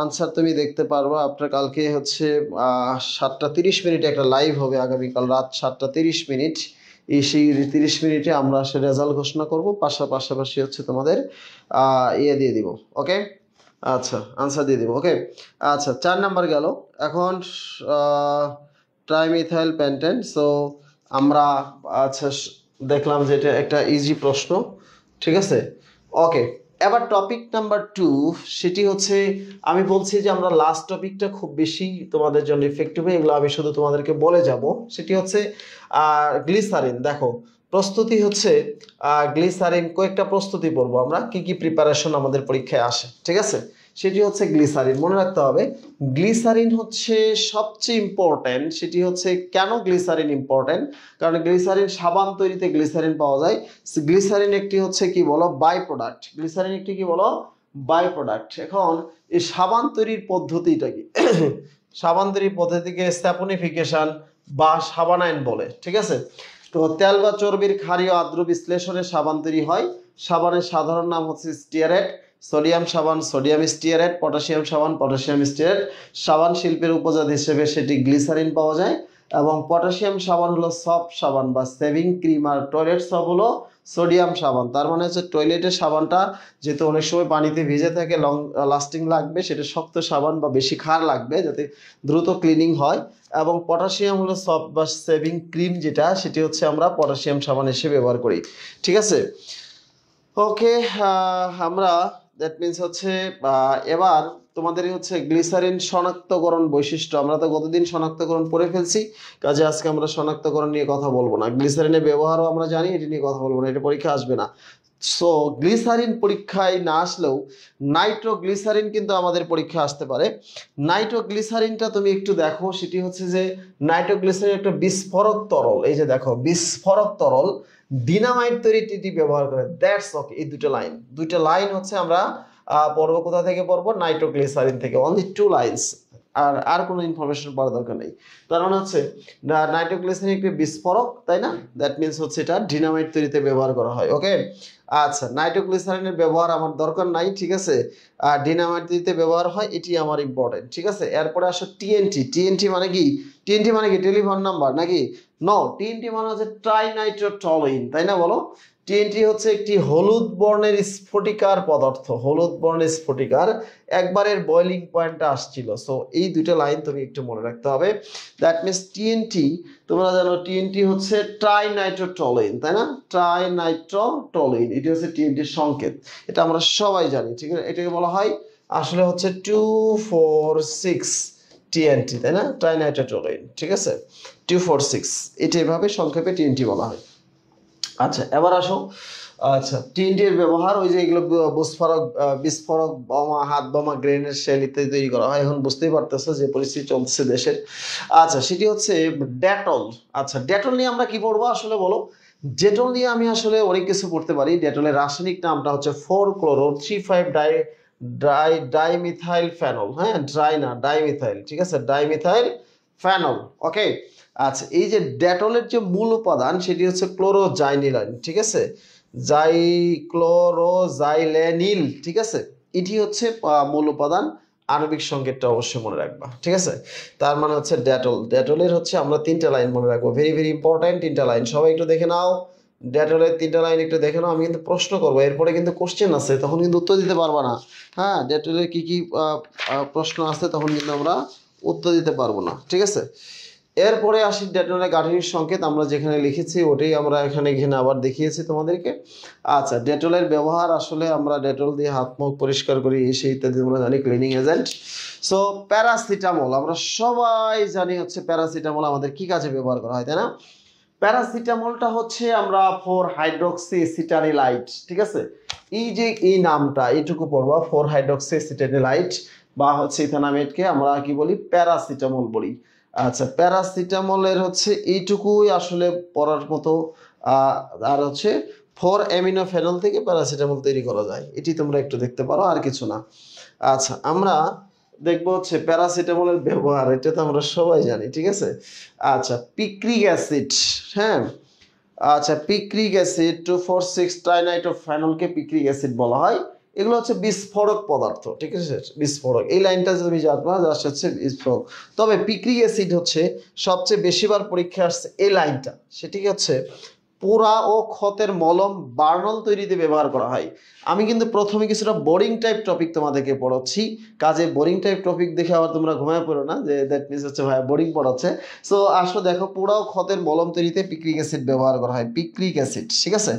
আনসার তুমি দেখতে পারবা। আপনার কালকে হচ্ছে 7:30 একটা লাইভ হবে, আগামীকাল রাত 7:30। সেই 30 আমরা সে রেজাল্ট ঘোষণা করব, পাশাপাশি হচ্ছে তোমাদের ইয়ে দিয়ে দিব। ওকে, আচ্ছা আনসার দিয়ে দিব। ওকে, আচ্ছা 4 নাম্বার গেল। এখন ট্রাইমিথাইল পেন্টেন। সো আমরা আচ্ছা দেখলাম যে এটা একটা ইজি প্রশ্ন, ঠিক আছে। ওকে, এবার টপিক নাম্বার 2, সেটি হচ্ছে আমি বলছি যে আমরা লাস্ট টপিকটা খুব বেশি তোমাদের জন্য ইফেক্টিভ, এগুলো আমি শুধু তোমাদেরকে বলে যাব। সেটি হচ্ছে গ্লিসারিন। দেখো প্রস্তুতি হচ্ছে গ্লিসারিন, কয়েকটা প্রস্তুতি পড়বো আমরা, কি কি প্রিপারেশন আমাদের পরীক্ষায় আসে, ঠিক আছে। সেটি হচ্ছে গ্লিসারিন, মনে রাখতে হবে গ্লিসারিন হচ্ছে সবচেয়ে ইম্পর্টেন্ট। সেটি হচ্ছে কেন গ্লিসারিন ইম্পর্টেন্ট, কারণ গ্লিসারিন সাবান তৈরিতে গ্লিসারিন পাওয়া যায়। গ্লিসারিন একটি হচ্ছে কি বলো বাই প্রোডাক্ট, গ্লিসারিন একটি কি বলো বাই প্রোডাক্ট। এখন এই সাবান তৈরির পদ্ধতিটা কি সাবান তৈরির পদ্ধতিকে স্যাপনিফিকেশন বা সাবানায়ন বলে, ঠিক আছে। তো তেল বা চর্বির ক্ষারীয় আর্দ্র বিশ্লেষণে সাবান তৈরি হয়। সাবানের সাধারণ নাম হচ্ছে স্টিয়ারেট। সোডিয়াম সাবান সোডিয়াম স্টিয়ারেট, পটাশিয়াম সাবান পটাশিয়াম স্টিয়ারেট। সাবান শিল্পের উপজাত হিসেবে সেটি গ্লিসারিন পাওয়া যায়। এবং পটাশিয়াম সাবান হলো সফট সাবান বা সেভিং ক্রিম, আর টয়লেট সাব হলো সোডিয়াম সাবান। তার মানে হচ্ছে টয়লেটের সাবানটা যেহেতু অনেক সময় পানিতে ভিজে থাকে, লং লাস্টিং লাগবে, সেটা শক্ত সাবান বা বেশি ক্ষার লাগবে যাতে দ্রুত ক্লিনিং হয়। এবং পটাশিয়াম হলো সফট বা সেভিং ক্রিম, যেটা সেটি হচ্ছে আমরা পটাশিয়াম সাবান হিসেবে ব্যবহার করি, ঠিক আছে। ওকে, আমরা দ্যাট মিনস হচ্ছে এবার তোমাদের হচ্ছে গ্লিসারিন শনাক্তকরণ বৈশিষ্ট্য। আমরা তো গতদিন শনাক্তকরণ পড়ে ফেলছি, কাজে আজকে আমরা শনাক্তকরণ নিয়ে কথা বলবো না। গ্লিসারিনের ব্যবহারও আমরা জানি, এটি নিয়ে কথা বলবো না, এটা পরীক্ষা আসবে না। সো গ্লিসারিন পরীক্ষায় না আসলেও নাইট্রোগ্লিসারিন কিন্তু আমাদের পরীক্ষা আসতে পারে। নাইট্রোগ্লিসারিনটা তুমি একটু দেখো, সেটি হচ্ছে যে নাইট্রোগ্লিসারিন একটা বিস্ফোরক তরল। এই যে দেখো বিস্ফোরক তরল, ডিনামাইট তৈরিতে এটি ব্যবহার করে। That's okay. এই দুইটা লাইন হচ্ছে আমরা পড়বো। কোথা থেকে পড়বো? নাইট্রোগ্লিসারিন থেকে। অনলি 2 লাইনস, আর কোনো ইনফরমেশন পড়ার দরকার নেই। তার মানে হচ্ছে নাইট্রোগ্লিসারিন একটি বিস্ফোরক, তাই না? দ্যাট মিনস হচ্ছে এটা ডিনামাইট তৈরিতে ব্যবহার করা হয়। ওকে, আচ্ছা নাইট্রোগ্লিসারিনের ব্যবহার আমার দরকার নাই, ঠিক আছে। ডিনামাইট তৈরিতে ব্যবহার হয়, এটি আমার ইম্পর্টেন্ট, ঠিক আছে। এরপরে আসো টিএনটি। টিএনটি মানে কি? টিএনটি মানে কি টেলিফোন নাম্বার নাকি? নো, টিএনটি মানে হচ্ছে ট্রাইনাইট্রোটলিন, তাই না? বলো। টিএনটি হচ্ছে একটি হলুদ বর্ণের স্ফটিকার পদার্থ, হলুদ বর্ণের স্ফটিকার। একবারের বয়লিং পয়েন্টটা আসছিল। সো এই দুটো লাইন তুমি একটু মনে রাখতে হবে। দ্যাট মিনস টিএনটি, তোমরা জানো টিএনটি হচ্ছে ট্রাইনাইট্রোটলিন, তাই না? ট্রাইনাইট্রোটলিন, এটি হচ্ছে টিএনটির সংকেত, এটা আমরা সবাই জানি, ঠিক আছে। এটাকে বলা হয় আসলে হচ্ছে 2,4,6 টিএনটি, তাই না? ট্রাইনাইট্রোটলিন, ঠিক আছে। 2,4,6 এটা এভাবে সংক্ষেপে টিএনটি বলা হয়। আচ্ছা এবার আসো, আচ্ছা টিএনটির ব্যবহার, ওই যে এগুলো বিস্ফোরক বোমা, হাত বোমা, গ্রেনেড, শেল ইত্যাদি তৈরি করা হয়। এখন বুঝতেই পারতেছো যে পরিস্থিতি চলছে দেশের। আচ্ছা সেটি হচ্ছে ডেটল। আচ্ছা ডেটল নিয়ে আমরা কি পড়বো আসলে বলো? ডেটল নিয়ে আমি আসলে অনেক কিছু পড়তে পারি। ডেটলের রাসায়নিক নামটা হচ্ছে 4-chloro-3,5-ডাইমিথাইল ফেনল। হ্যাঁ, ড্রাই না, ডাইমিথাইল, ঠিক আছে, ডাইমিথাইল ফেনল। ওকে, আচ্ছা এই যে ডেটলের যে মূল উপাদান সেটি হচ্ছে ক্লোরোজাইনিলাইন, ঠিক আছে, ক্লোরোজাইলেনিল, ঠিক আছে। এটি হচ্ছে মূল উপাদান। আণবিক সংকেতটা অবশ্যই মনে রাখবা, ঠিক আছে। তার মানে হচ্ছে ডেটল। ডেটলের হচ্ছে আমরা 3টা লাইন মনে রাখবো, ভেরি ভেরি ইম্পর্টেন্ট 3টা লাইন। সবাই একটু দেখে নাও, ডেটলের 3টা লাইন একটু দেখে নাও। আমি কিন্তু প্রশ্ন করবো, এরপরে কিন্তু কোশ্চেন আছে, তখন কিন্তু উত্তর দিতে পারবা না। হ্যাঁ, ডেটলের কি কি প্রশ্ন আছে তখন কিন্তু আমরা উত্তর দিতে পারবো না, ঠিক আছে। এরপরে আসি ডেটলের গাঠনিক সংকেত। আমরা যেখানে লিখেছি ওটাই আমরা এখানে আবার দেখিয়েছি তোমাদেরকে। আচ্ছা ডেটলের ব্যবহার, আসলে আমরা ডেটল দিয়ে হাত মুখ পরিষ্কার করি, সেই ইত্যাদি আমরা জানি, ক্লিনিং এজেন্ট। সো প্যারাসিটামল, আমরা সবাই জানি হচ্ছে প্যারাসিটামল আমাদের কি কাজে ব্যবহার করা হয়, তাই না? প্যারাসিটামলটা হচ্ছে আমরা 4-হাইড্রক্সিএসিটানিলাইট, ঠিক আছে। এই যে এই নামটা এইটুকু পড়বা, 4-হাইড্রক্সিএসিটানিলাইট বা হচ্ছে ইথানামেটকে আমরা কি বলি? প্যারাসিটামল বলি। আচ্ছা প্যারাসিটামলের হচ্ছে এইটুকুই আসলে পড়ার মতো। আর হচ্ছে 4-অ্যামিনোফেনল থেকে প্যারাসিটামল তৈরি করা যায়, এটি তোমরা একটু দেখতে পারো, আর কিছু না। আচ্ছা আমরা দেখবো হচ্ছে প্যারাসিটামলের ব্যবহার, এটা তো আমরা সবাই জানি, ঠিক আছে। আচ্ছা পিক্রিক অ্যাসিড, হ্যাঁ, আচ্ছা পিক্রিক অ্যাসিড 2,4,6 ট্রাইনাইট্রোফেনলকে পিক্রিক অ্যাসিড বলা হয়। এগুলো হচ্ছে বিস্ফোরক পদার্থ, ঠিক আছে, বিস্ফোরক। এই লাইনটা তুমি জানবা জাস্ট হচ্ছে বিস্ফোরক। তবে পিক্রিক অ্যাসিড হচ্ছে সবচেয়ে বেশিবার পরীক্ষা আসছে এই লাইনটা, সেটি হচ্ছে পোড়া ও ক্ষতের মলম বার্নল তৈরিতে ব্যবহার করা হয়। আমি কিন্তু প্রথমে কিছুটা বোরিং টাইপ টপিক তোমাদেরকে পড়াচ্ছি, কাজে বোরিং টাইপ টপিক দেখে আবার তোমরা ঘুমায় পড়ো না যে দ্যাট মিনস হচ্ছে ভাই বোরিং পড়াচ্ছে। সো আসো দেখো, পোড়া ও ক্ষতের মলম তৈরিতে পিক্রিক অ্যাসিড ব্যবহার করা হয়, পিক্রিক অ্যাসিড, ঠিক আছে।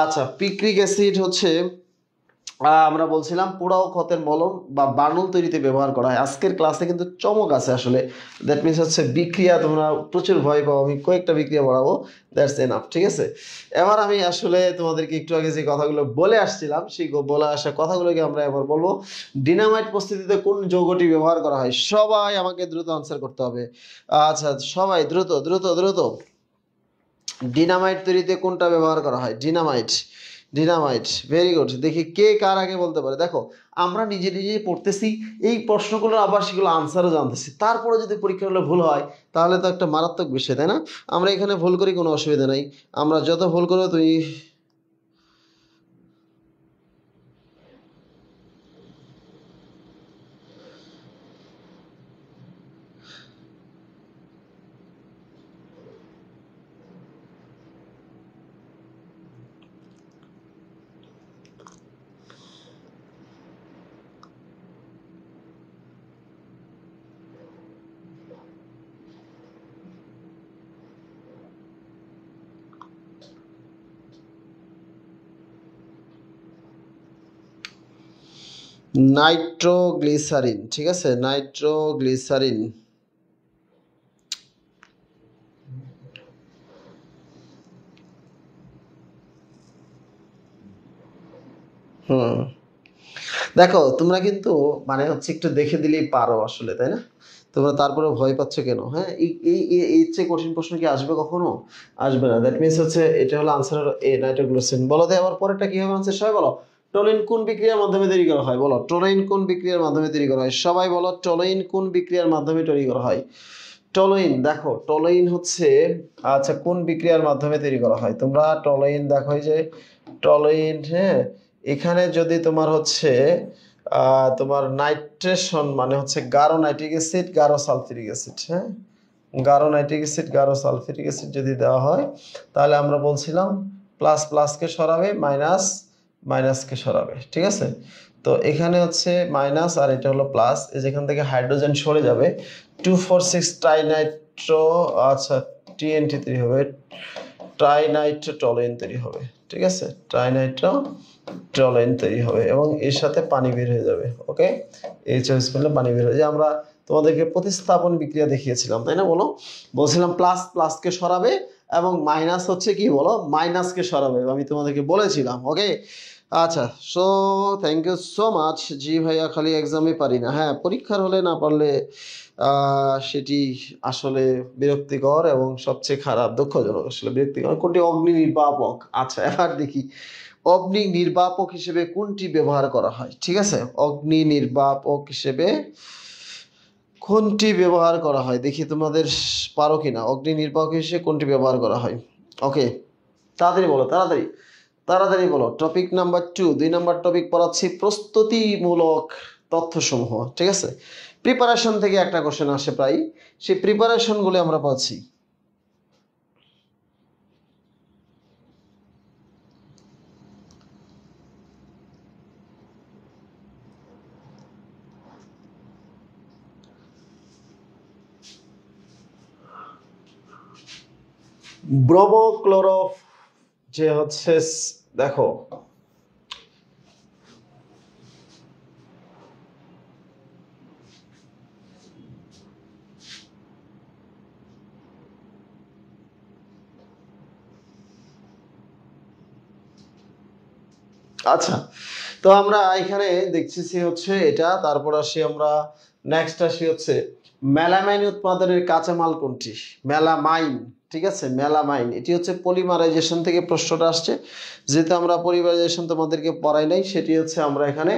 আচ্ছা, পিক্রিক অ্যাসিড হচ্ছে আমরা বলছিলাম পোড়া ও ক্ষতের মলম বা বার্নল তৈরিতে ব্যবহার করা হয়। আজকের ক্লাসে কিন্তু চমক আছে আসলে, দ্যাট মিনস হচ্ছে বিক্রিয়া, তোমরা প্রচুর ভয় পাও, আমি কয়েকটা বিক্রিয়া পড়াবো, দ্যাটস এনাফ, ঠিক আছে। এবার আমি আসলে তোমাদেরকে একটু আগে যে কথাগুলো বলে আসছিলাম সেই বলে আসা কথাগুলোকে আমরা এবার বলবো। ডিনামাইট প্রস্তুতিতে কোন যৌগটি ব্যবহার করা হয়? সবাই আমাকে দ্রুত আনসার করতে হবে। আচ্ছা সবাই দ্রুত দ্রুত দ্রুত, ডিনামাইট তৈরিতে কোনটা ব্যবহার করা হয়? Dynamite, dynamite, very good. দেখি কে কার আগে বলতে পারে। দেখো আমরা নিজে নিজেই পড়তেছি এই প্রশ্নগুলোর, আবার সেগুলো আনসারও জানতেছি, তারপরে যদি পরীক্ষা হলে ভুল হয় তাহলে তো একটা মারাত্মক বিষয়, তাই না? আমরা এখানে ভুল করি কোনো অসুবিধা নাই, আমরা যত ভুল করো তুই নাইট্রোগ্লিসারিন, ঠিক আছে, নাইট্রোগ্লিসারিন। হুম, দেখো তোমরা কিন্তু মানে হচ্ছে একটু দেখে দিলেই পারো আসলে, তাই না? তোমরা তারপরে ভয় পাচ্ছ কেন? হ্যাঁ, এর চেয়ে কঠিন প্রশ্ন কি আসবে কখনো? আসবে না। দ্যাট মিনস হচ্ছে এটা হলো আনসার এ, নাইট্রোগ্লিসারিন। বলো তো আবার পরেরটা কি হবে আনসার? সবাই বলো, টোলিন কোন বিক্রিয়ার মাধ্যমে তৈরি করা হয়? বলো, টোলিন কোন বিক্রিয়ার মাধ্যমে তৈরি করা হয়? সবাই বলো, টোলিন কোন বিক্রিয়ার মাধ্যমে তৈরি করা হয়? টলুইন, দেখো টলুইন হচ্ছে আচ্ছা কোন বিক্রিয়ার মাধ্যমে তৈরি করা হয়? তোমরা টলুইন দেখো, এই যে টলুইন, হ্যাঁ, এখানে যদি তোমার হচ্ছে তোমার নাইট্রেশন মানে হচ্ছে গাঢ় নাইট্রিক অ্যাসিড, গাঢ় সালফিউরিক অ্যাসিড, হ্যাঁ, গাঢ় নাইট্রিক অ্যাসিড, গাঢ় সালফিউরিক অ্যাসিড যদি দেওয়া হয় তাহলে আমরা বলছিলাম প্লাস প্লাসকে সরাবে, মাইনাস মাইনাসকে সরাবে, ঠিক আছে। তো এখানে হচ্ছে মাইনাস আর এটা হলো প্লাস, যেখান থেকে হাইড্রোজেন সরে যাবে 2,4,6 ট্রাইনাইট্রো, আচ্ছা TNT3 হবে, ট্রাইনাইট্রো টলুইন তৈরি হবে, ঠিক আছে, ট্রাইনাইট্রো টলুইন তৈরি হবে এবং এর সাথে পানি বের হয়ে যাবে। ওকে, এইচএস করলে পানি বের হয়ে যায়। আমরা তোমাদেরকে প্রতিস্থাপন বিক্রিয়া দেখিয়েছিলাম, তাই না? বলো, বলছিলাম প্লাস প্লাসকে সরাবে এবং মাইনাস হচ্ছে কি বলো, মাইনাসকে সরাবে, আমি তোমাদেরকে বলেছিলাম। ওকে, আচ্ছা, so thank you so much. জি ভাইয়া, খালি এক্সামে পারি না। হ্যাঁ, পরীক্ষার হলে না পারলে সেটি আসলে বিরক্তিকর এবং সবচেয়ে খারাপ, দুঃখজনক আসলে, বিরক্তিকর। কোনটি অগ্নি নির্বাপক? আচ্ছা এবার দেখি অগ্নি নির্বাপক হিসেবে কোনটি ব্যবহার করা হয়? ঠিক আছে, অগ্নি নির্বাপক হিসেবে কোনটি ব্যবহার করা হয়? দেখি তোমাদের পারো কিনা। অগ্নি নির্বাপক হিসেবে কোনটি ব্যবহার করা হয়? ওকে, তাড়াতাড়ি বলো, তাড়াতাড়ি তাড়াতাড়ি বলো। টপিক নাম্বার 2, 2 নাম্বার টপিক পড়াচ্ছি, প্রস্তুতিমূলক তথ্যসমূহ, ঠিক আছে। প্রিপারেশন থেকে একটা কোশ্চেন আসে প্রায়, সেই প্রিপারেশনগুলো আমরা পাচ্ছি। ব্রোমোক্লোরো যে হচ্ছে, দেখো আচ্ছা, তো আমরা এখানে দেখতেছি হচ্ছে এটা, তারপর আসি আমরা নেক্সট আসি হচ্ছে মেলামাইন উৎপাদনের কাঁচামাল কোনটি? মেলামাইন, ঠিক আছে, মেলামাইন, এটি হচ্ছে পলিমারাইজেশন থেকে প্রশ্নটা আসছে, যেহেতু আমরা পলিমারাইজেশন তোমাদেরকে পড়াই নাই, সেটি হচ্ছে আমরা এখানে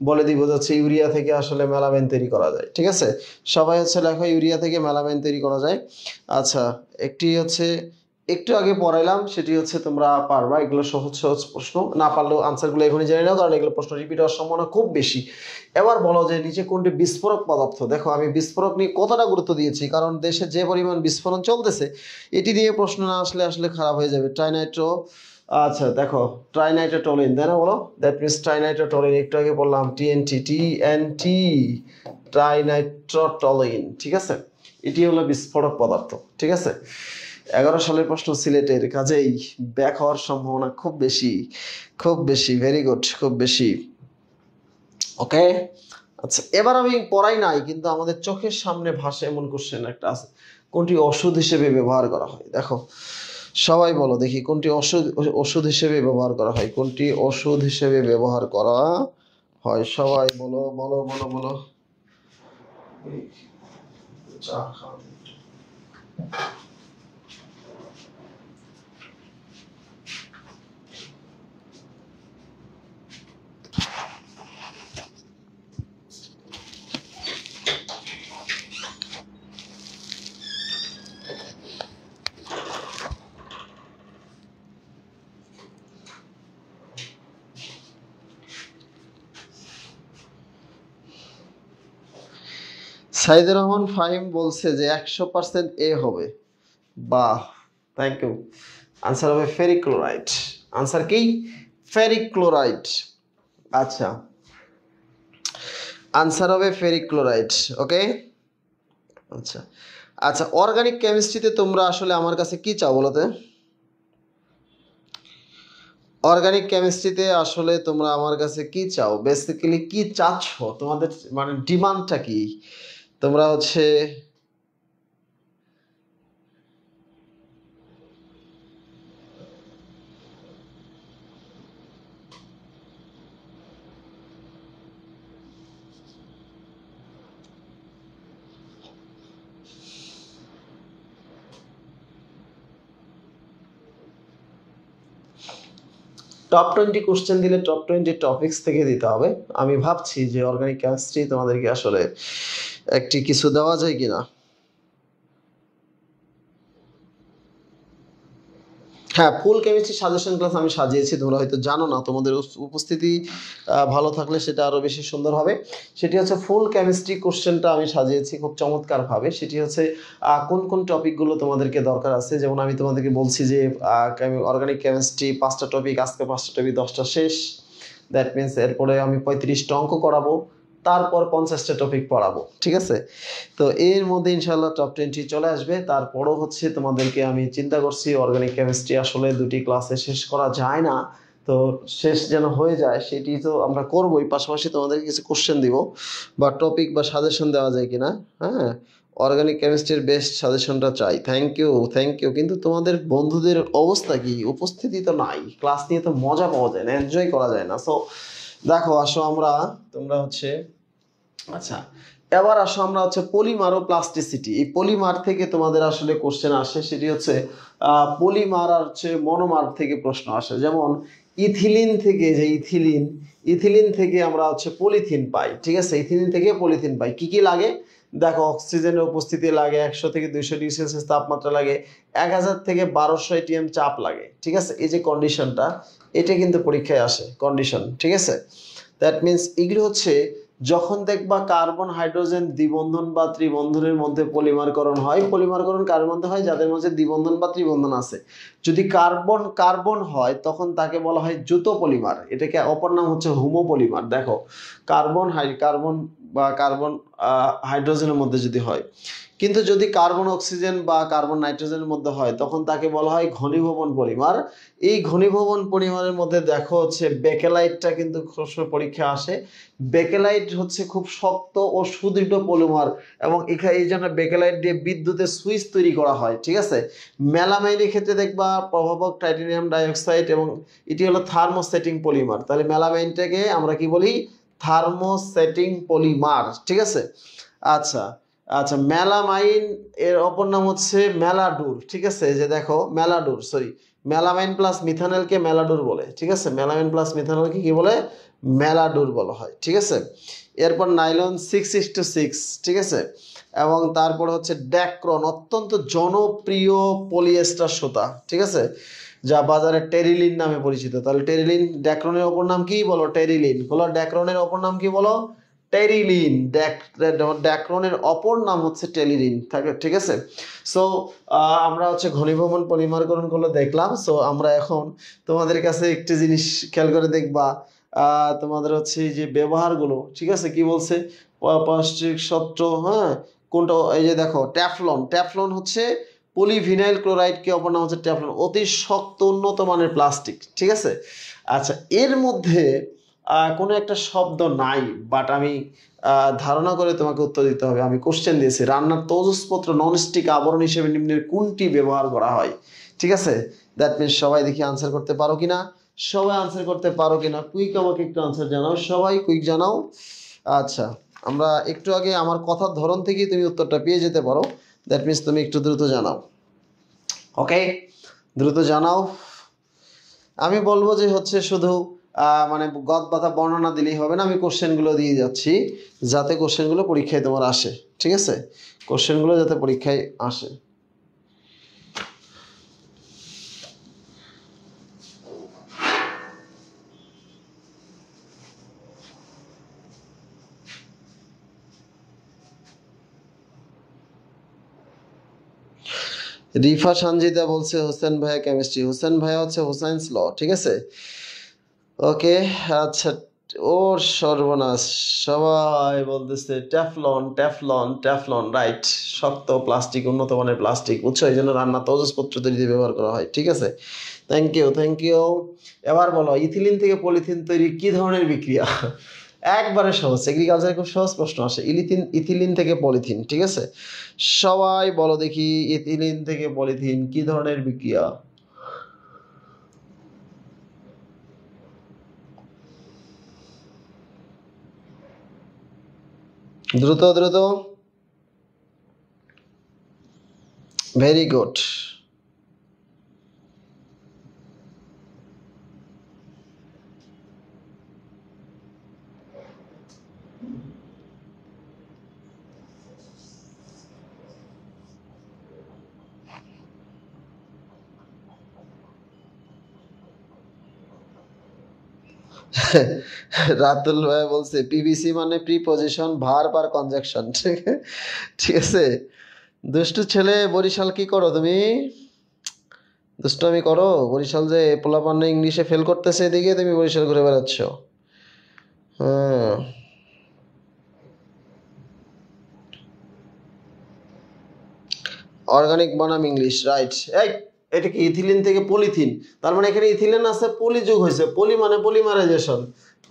বলে দিব যাচ্ছে ইউরিয়া থেকে আসলে মেলামাইন তৈরি করা যায়, ঠিক আছে। সবাই হচ্ছে লেখো, ইউরিয়া থেকে মেলামাইন তৈরি করা যায়। আচ্ছা, একটি হচ্ছে একটু আগে পড়াইলাম, সেটি হচ্ছে তোমরা পারবা। এগুলো সহজ সহজ প্রশ্ন, না পারলেও আনসারগুলো এখনই জেনে নাও, কারণ এগুলো প্রশ্ন রিপিট হওয়ার সম্ভাবনা খুব বেশি। এবার বলো যে নিচে কোনটি বিস্ফোরক পদার্থ। দেখো আমি বিস্ফোরক নিয়ে কতটা গুরুত্ব দিয়েছি, কারণ দেশে যে পরিমাণ বিস্ফোরণ চলতেছে, এটি দিয়ে প্রশ্ন না আসলে আসলে খারাপ হয়ে যাবে। ট্রাইনাইট্রো, আচ্ছা দেখো ট্রাইনাইট্রোটোলিন, তাই না? বলো দ্যাট মিনস ট্রাইনাইট্রোটোলিন, একটু আগে বললাম টিএনটি, টিএনটি ট্রাইনাইট্রোটোলিন, ঠিক আছে? এটি হলো বিস্ফোরক পদার্থ, ঠিক আছে? 11 সালের প্রশ্ন সিলেটের, কাজেই ব্যাক হওয়ার সম্ভাবনা খুব বেশি, খুব বেশি। ভেরি গুড, খুব বেশি। ওকে, আচ্ছা এবার আমি পড়াই নাই, কিন্তু আমাদের চোখের সামনে ভাসে এমন কোশ্চেন একটা আছে, কোনটি ওষুধ হিসেবে ব্যবহার করা হয়? দেখো সবাই বলো দেখি, কোনটি ওষুধ হিসেবে ব্যবহার করা হয়? কোনটি ওষুধ হিসেবে ব্যবহার করা হয়? সবাই বলো বলো বলো বলো। চা খাও। সাইদুর রহমান ফাহিম বলছে যে 100% এ হবে। বাহ, থ্যাংক ইউ। আনসার হবে ফেরিক ক্লোরাইড। আনসার কি? Ferric chloride. আচ্ছা, আনসার হবে ফেরিক ক্লোরাইড। ওকে, আচ্ছা আচ্ছা। অর্গানিক কেমিস্ট্রিতে তোমরা আসলে আমার কাছে কি চাও বলতে? অর্গানিক কেমিস্ট্রিতে আসলে তোমরা আমার কাছে কি চাও? বেসিক্যালি কি চাচ্ছ? তোমাদের মানে ডিমান্ডটা কি? তোমরা হচ্ছে টপ 20 কোশ্চেন দিলে টপ 20 টপিকস থেকে দিতে হবে। আমি ভাবছি যে অর্গানিক কেমিস্ট্রি তোমাদেরকে আসলে একটি কিছু দেওয়া যায় কিনা। হ্যাঁ, ফুল কেমিস্ট্রি সাজেশন ক্লাস আমি সাজিয়েছি, তোমরা হয়তো জানো না। তোমাদের উপস্থিতি ভালো থাকলে সেটা আরো বেশি সুন্দর হবে। সেটি হচ্ছে ফুল কেমিস্ট্রি কোশ্চেনটা আমি সাজিয়েছি খুব চমৎকারভাবে। সেটি হচ্ছে কোন কোন টপিকগুলো তোমাদেরকে দরকার আছে। যেমন আমি তোমাদেরকে বলছি যে অর্গানিক কেমিস্ট্রি 5টা টপিক, আজকে 5টা টপিক 10টা শেষ। দ্যাট মিনস এরপরে আমি 35টা অঙ্ক করাবো, তারপর 50টা টপিক পড়াবো, ঠিক আছে? তো এর মধ্যে ইনশাল্লাহ টপ 20 চলে আসবে। তারপরও হচ্ছে তোমাদেরকে আমি চিন্তা করছি অর্গানিক কেমিস্ট্রি আসলে 2টি ক্লাসে শেষ করা যায় না, তো শেষ যেন হয়ে যায় সেটি তো আমরা করবোই। পাশাপাশি তোমাদেরকে কিছু কোশ্চেন দিব বা টপিক বা সাজেশন দেওয়া যায় কিনা। হ্যাঁ, অর্গানিক কেমিস্ট্রির বেস্ট সাজেশনটা চাই। Thank you, thank you. কিন্তু তোমাদের বন্ধুদের অবস্থা কি? উপস্থিতি তো নাই, ক্লাস নিয়ে তো মজা পাওয়া যায় না, এনজয় করা যায় না। সো দেখো আসো আমরা, তোমরা হচ্ছে, আচ্ছা এবার আসো আমরা হচ্ছে পলিমার ও প্লাস্টিসিটি। এই পলিমার থেকে তোমাদের আসলে কোশ্চেন আসে, সেটি হচ্ছে পলিমার আর হচ্ছে মনোমার থেকে প্রশ্ন আসে। যেমন ইথিলিন থেকে, যে ইথিলিন, ইথিলিন থেকে আমরা হচ্ছে পলিথিন পাই, ঠিক আছে? ইথিলিন থেকে পলিথিন পাই। কি কি লাগে দেখো, অক্সিজেনের উপস্থিতি লাগে, 100 থেকে 200 ডিগ্রি সেলসিয়াস তাপমাত্রা লাগে, 1000 থেকে 1200 এটিএম চাপ লাগে, ঠিক আছে? এই যে কন্ডিশনটা, এটা কিন্তু পরীক্ষায় আসে কন্ডিশন, ঠিক আছে? দ্যাট মিনস এগুলো হচ্ছে যখন দেখবা কার্বন হাইড্রোজেন দ্বিবন্ধন বা ত্রিবন্ধনের মধ্যে পলিমারকরণ হয়। পলিমারকরণ কার মধ্যে হয়? যাদের মধ্যে দ্বিবন্ধন বা ত্রিবন্ধন আছে। যদি কার্বন কার্বন হয় তখন তাকে বলা হয় যৌথ পলিমার, এটাকে অপর নাম হচ্ছে হোমোপলিমার। দেখো কার্বন বা কার্বন হাইড্রোজেনের মধ্যে যদি হয়, কিন্তু যদি কার্বন অক্সিজেন বা কার্বন নাইট্রোজেনের মধ্যে হয় তখন তাকে বলা হয় ঘনীভবন পলিমার। এই ঘনীভবন পলিমারের মধ্যে দেখো হচ্ছে বেকেলাইটটা কিন্তু প্রশ্ন পরীক্ষা আসে। বেকেলাইট হচ্ছে খুব শক্ত ও সুদৃঢ় পলিমার, এবং এখানে এই জন্য বেকেলাইট দিয়ে বিদ্যুতের সুইচ তৈরি করা হয়, ঠিক আছে? মেলামাইনের ক্ষেত্রে দেখবা প্রভাবক টাইটানিয়াম ডাইঅক্সাইড, এবং এটি হলো থার্মোসেটিং পলিমার। তাহলে মেলামাইনটাকে আমরা কি বলি? থার্মোসেটিং পলিমার, ঠিক আছে? আচ্ছা আচ্ছা, মেলামাইন এর অপর নাম হচ্ছে মেলাডুর, ঠিক আছে? এই যে দেখো মেলাডুর, সরি, মেলামাইন প্লাস মিথানলকে মেলাডুর বলে, ঠিক আছে? মেলামাইন প্লাস মিথানলকে কি বলে? মেলাডুর বলা হয়, ঠিক আছে? এরপর নাইলন 6:6, ঠিক আছে, এবং তারপর হচ্ছে ড্যাক্রন, অত্যন্ত জনপ্রিয় পলিয়েস্টার সুতা, ঠিক আছে, যা বাজারে টেরিলিন নামে পরিচিত। তাহলে টেরিলিন, ড্যাক্রনের অপর নাম কি বলো? টেরিলিন। বলো ড্যাক্রনের অপর নাম কি বলো? টেরিলিন। ড্যাক্রনের অপর নাম হচ্ছে টেরিলিন, ঠিক আছে। সো আমরা হচ্ছে ঘনীভবন পলিমারকরণ গুলো দেখলাম। সো আমরা এখন তোমাদের কাছে একটি জিনিস খেয়াল করে দেখবা, তোমাদের হচ্ছে যে ব্যবহারগুলো, ঠিক আছে, কি বলছে পারস্পরিক সত্য, হ্যাঁ, কোনটা, এই যে দেখো ট্যাফলন, ট্যাফলন হচ্ছে পলিভিনাইল ক্লোরাইড, কি অপর নাম হচ্ছে ট্যাফলন, অতি শক্ত উন্নত মানের প্লাস্টিক, ঠিক আছে। আচ্ছা, এর মধ্যে কোনো একটা শব্দ নাই, বাট আমি ধারণা করে তোমাকে উত্তর দিতে হবে। আমি কোশ্চেন দিয়েছি, রান্নার তৈজসপত্র ননস্টিক আবরণ হিসেবে নিম্নের কোনটি ব্যবহার করা হয়, ঠিক আছে। দ্যাট মিনস সবাই দেখি আনসার করতে পারো কিনা, সবাই আনসার করতে পারো কিনা, কুইক আমাকে একটু আনসার জানাও, সবাই কুইক জানাও। আচ্ছা, আমরা একটু আগে আমার কথার ধরন থেকেই তুমি উত্তরটা পেয়ে যেতে পারো। দ্যাট মিনস তুমি একটু দ্রুত জানাও, ওকে, দ্রুত জানাও। আমি বলবো যে হচ্ছে শুধু মানে গদ বাঁধা বর্ণনা দিলেই হবে না, আমি কোশ্চেনগুলো দিয়ে যাচ্ছি যাতে কোশ্চেনগুলো পরীক্ষায় তোমার আসে, ঠিক আছে, কোশ্চেনগুলো যাতে পরীক্ষায় আসে। রিফা সঞ্জিতা বলছে হোসেন ভাইয়া কেমিস্ট্রি, হোসেন ভাইয়া হচ্ছে হোসাইন্স ল, ঠিক আছে, ওকে। আচ্ছা, ওর সর্বনাশ, সবাই বলতেছে ট্যাফলন ট্যাফলন ট্যাফলন, রাইট, শক্ত প্লাস্টিক, উন্নত মানের প্লাস্টিক, বুঝছো, এই জন্য রান্না তৈজসপত্র তৈরিতে ব্যবহার করা হয়, ঠিক আছে, থ্যাংক ইউ, থ্যাংক ইউ। এবার বলো ইথিলিন থেকে পলিথিন তৈরি কি ধরনের বিক্রিয়া? একবারে সহজ, এগ্রিকালচারে খুব সহজ প্রশ্ন আসে। ইথিলিন থেকে পলিথিন, ঠিক আছে, সবাই বলো দেখি ইথিলিন থেকে পলিথিন কি ধরনের বিক্রিয়া? দ্রুত দ্রুত, ভেরি গুড। রাতুল ভাই বলছে পিভিসি মানে প্রিপজিশন, ভার্ব আর কনজাংশন, ঠিক আছে। দুষ্টু ছেলে, বরিশাল কি করো তুমি? দুষ্টামি করো বরিশাল, যে পোলাপান ইংলিশে ফেল করতেছে এদিকে তুমি বরিশাল ঘুরে বেড়াচ্ছ, হ্যাঁ। অর্গানিক বনাম ইংলিশ, রাইট। এই, এটা কি ইথিলিন থেকে পলিথিন, তার মানে এখানে ইথিলিন আছে, পলি যোগ হয়েছে, পলি মানে পলিমারাইজেশন,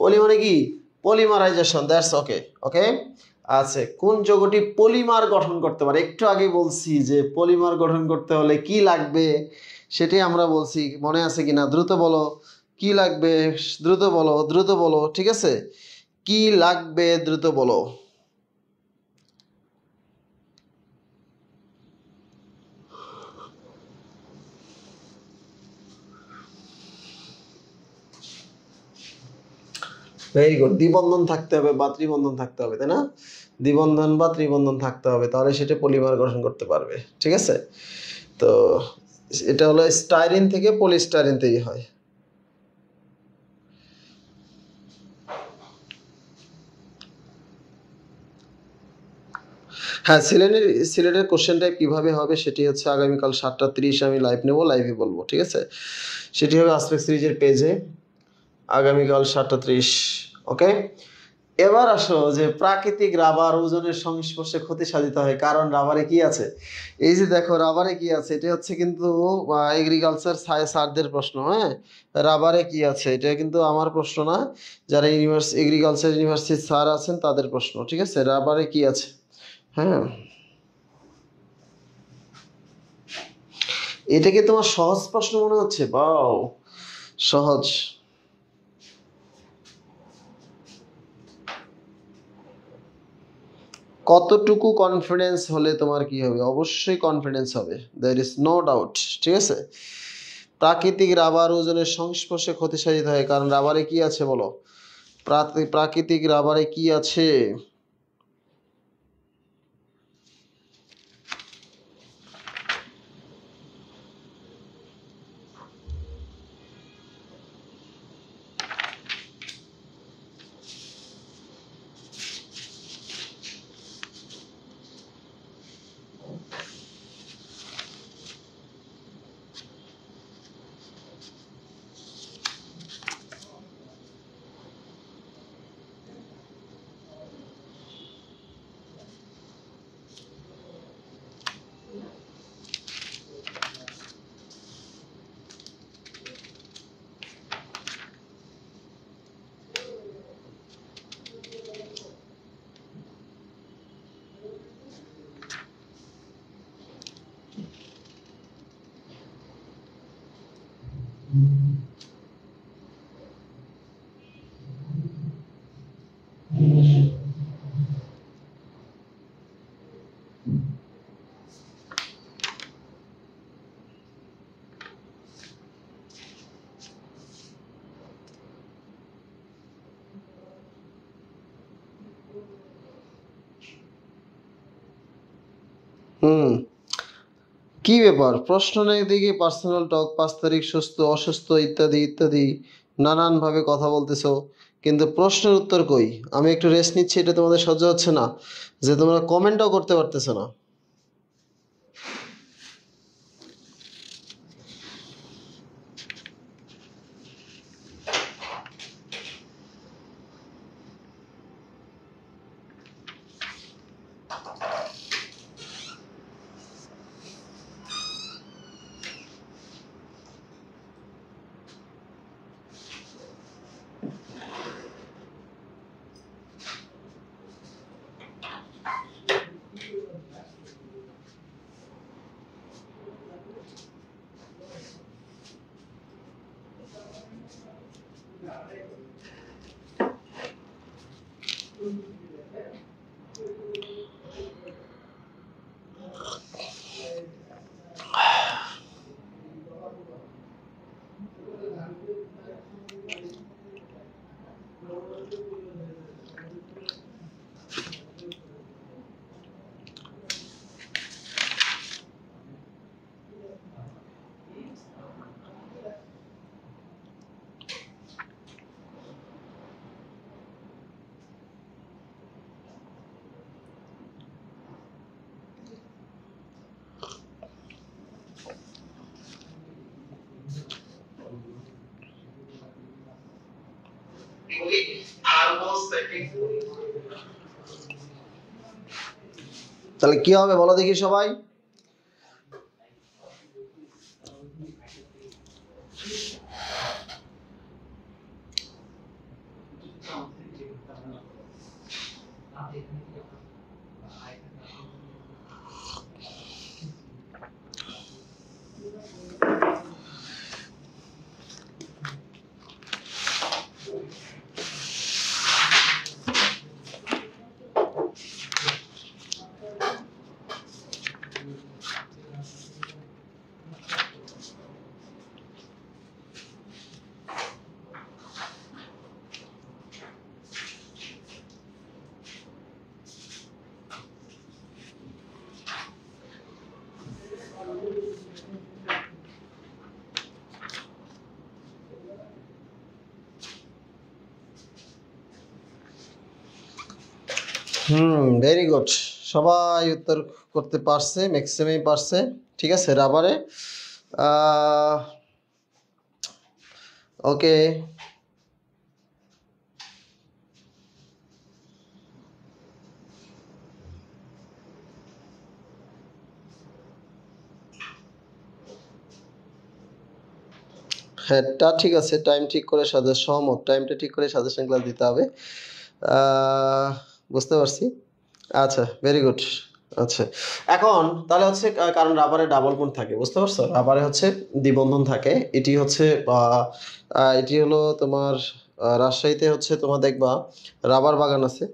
পলি মানে কি পলিমারাইজেশন, দ্যাটস ওকে, ওকে। আচ্ছা, কোন যৌগটি পলিমার গঠন করতে পারে? একটু আগে বলছি যে পলিমার গঠন করতে হলে কি লাগবে সেটাই আমরা বলছি, মনে আছে কিনা? দ্রুত বলো কি লাগবে, দ্রুত বলো, দ্রুত বলো, ঠিক আছে, কি লাগবে দ্রুত বলো। ভেরি গুড, দ্বিবন্ধন থাকতে হবে বা ত্রিবন্ধন থাকতে হবে, তাই না? দ্বিবন্ধন বা ত্রিবন্ধন থাকতে হবে, তাহলে সেটা পলিমার গঠন করতে পারবে, ঠিক আছে। তো এটা হলো স্টাইরিন থেকে পলিস্টাইরিন তৈরি হয়। হ্যাঁ, সিলেটের কোশ্চেন টাইপ কীভাবে হবে সেটি হচ্ছে আগামীকাল 7:30 আমি লাইভ নেব, লাইভে বলবো, ঠিক আছে। সেটি হবে আসপেক্ট সিরিজের পেজে আগামীকাল 7:30, ওকে। এবার আসো যে প্রাকৃতিক রাবার ওজনের সংস্পর্শে ক্ষতি সাধিত হয়, কারণ রাবারে কি আছে? এই যে দেখো রাবারে কি আছে, এটা হচ্ছে কিন্তু এগ্রিকালচার স্যারদের প্রশ্ন, হ্যাঁ। রাবারে কি আছে, এটা কিন্তু আমার প্রশ্ন না, যারা এগ্রিকালচার ইউনিভার্সিটির স্যার আছেন তাদের প্রশ্ন, ঠিক আছে। রাবারে কি আছে, হ্যাঁ। এটাকে তোমার সহজ প্রশ্ন মনে হচ্ছে? বাও, সহজ। কতটুকু কনফিডেন্স হলে তোমার কি হবে? অবশ্যই কনফিডেন্স হবে, দেয়ার ইজ নো ডাউট, ঠিক আছে। প্রাকৃতিক রাবার ওজনের সংস্পর্শে ক্ষতি সাধিত হয়, কারণ রাবারে কি আছে বলো? প্রাকৃতিক রাবারে কি আছে? হুম, কি ব্যাপার? প্রশ্ন নেই দেখি, পার্সোনাল টক, 5 তারিখ সুস্থ অসুস্থ ইত্যাদি ইত্যাদি নানানভাবে কথা বলতেছো, কিন্তু প্রশ্নের উত্তর কই? আমি একটু রেস্ট নিচ্ছি, এটা তোমাদের সহ্য হচ্ছে না যে তোমরা কমেন্টও করতে পারতেছো না? তাহলে কি হবে বলো দেখি সবাই? ভেরি গুড, সবাই উত্তর করতে পারছে, ম্যাক্সিমাম পারছে। ঠিক আছে, রাবারে ওকে। হ্যাঁ, তা ঠিক আছে, টাইম ঠিক করে সহমত, টাইমটা ঠিক করে সাজেশন ক্লাস দিতে হবে। বুঝতে পারছি। আচ্ছা, ভেরি গুড। আচ্ছা, এখন তাহলে হচ্ছে কারণ রাবারে ডাবল বন্ড থাকে, বুঝতে পারছো? রাবারে হচ্ছে দ্বিবন্ধন থাকে। এটি হচ্ছে এটি হলো তোমার রাজশাহীতে হচ্ছে তোমার দেখবা রাবার বাগান আছে,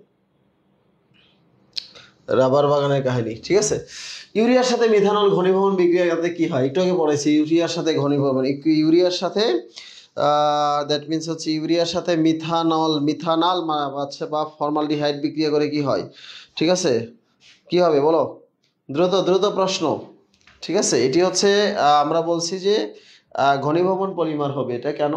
রাবার বাগানের কাহিনী। ঠিক আছে, ইউরিয়ার সাথে মিথানল ঘনীভবন বিক্রিয়াতে কি হয় একটু আগে পড়েছি। ইউরিয়ার সাথে ঘনীভবন, ইউরিয়ার সাথে দ্যাট মিনস হচ্ছে ইউরিয়ার সাথে মিথানল আচ্ছা বা ফর্মালডিহাইড বিক্রিয়া করে কি হয়, ঠিক আছে, কি হবে বলো, দ্রুত দ্রুত প্রশ্ন, ঠিক আছে। এটি হচ্ছে আমরা বলছি যে ঘনীভবন পলিমার হবে, এটা কেন?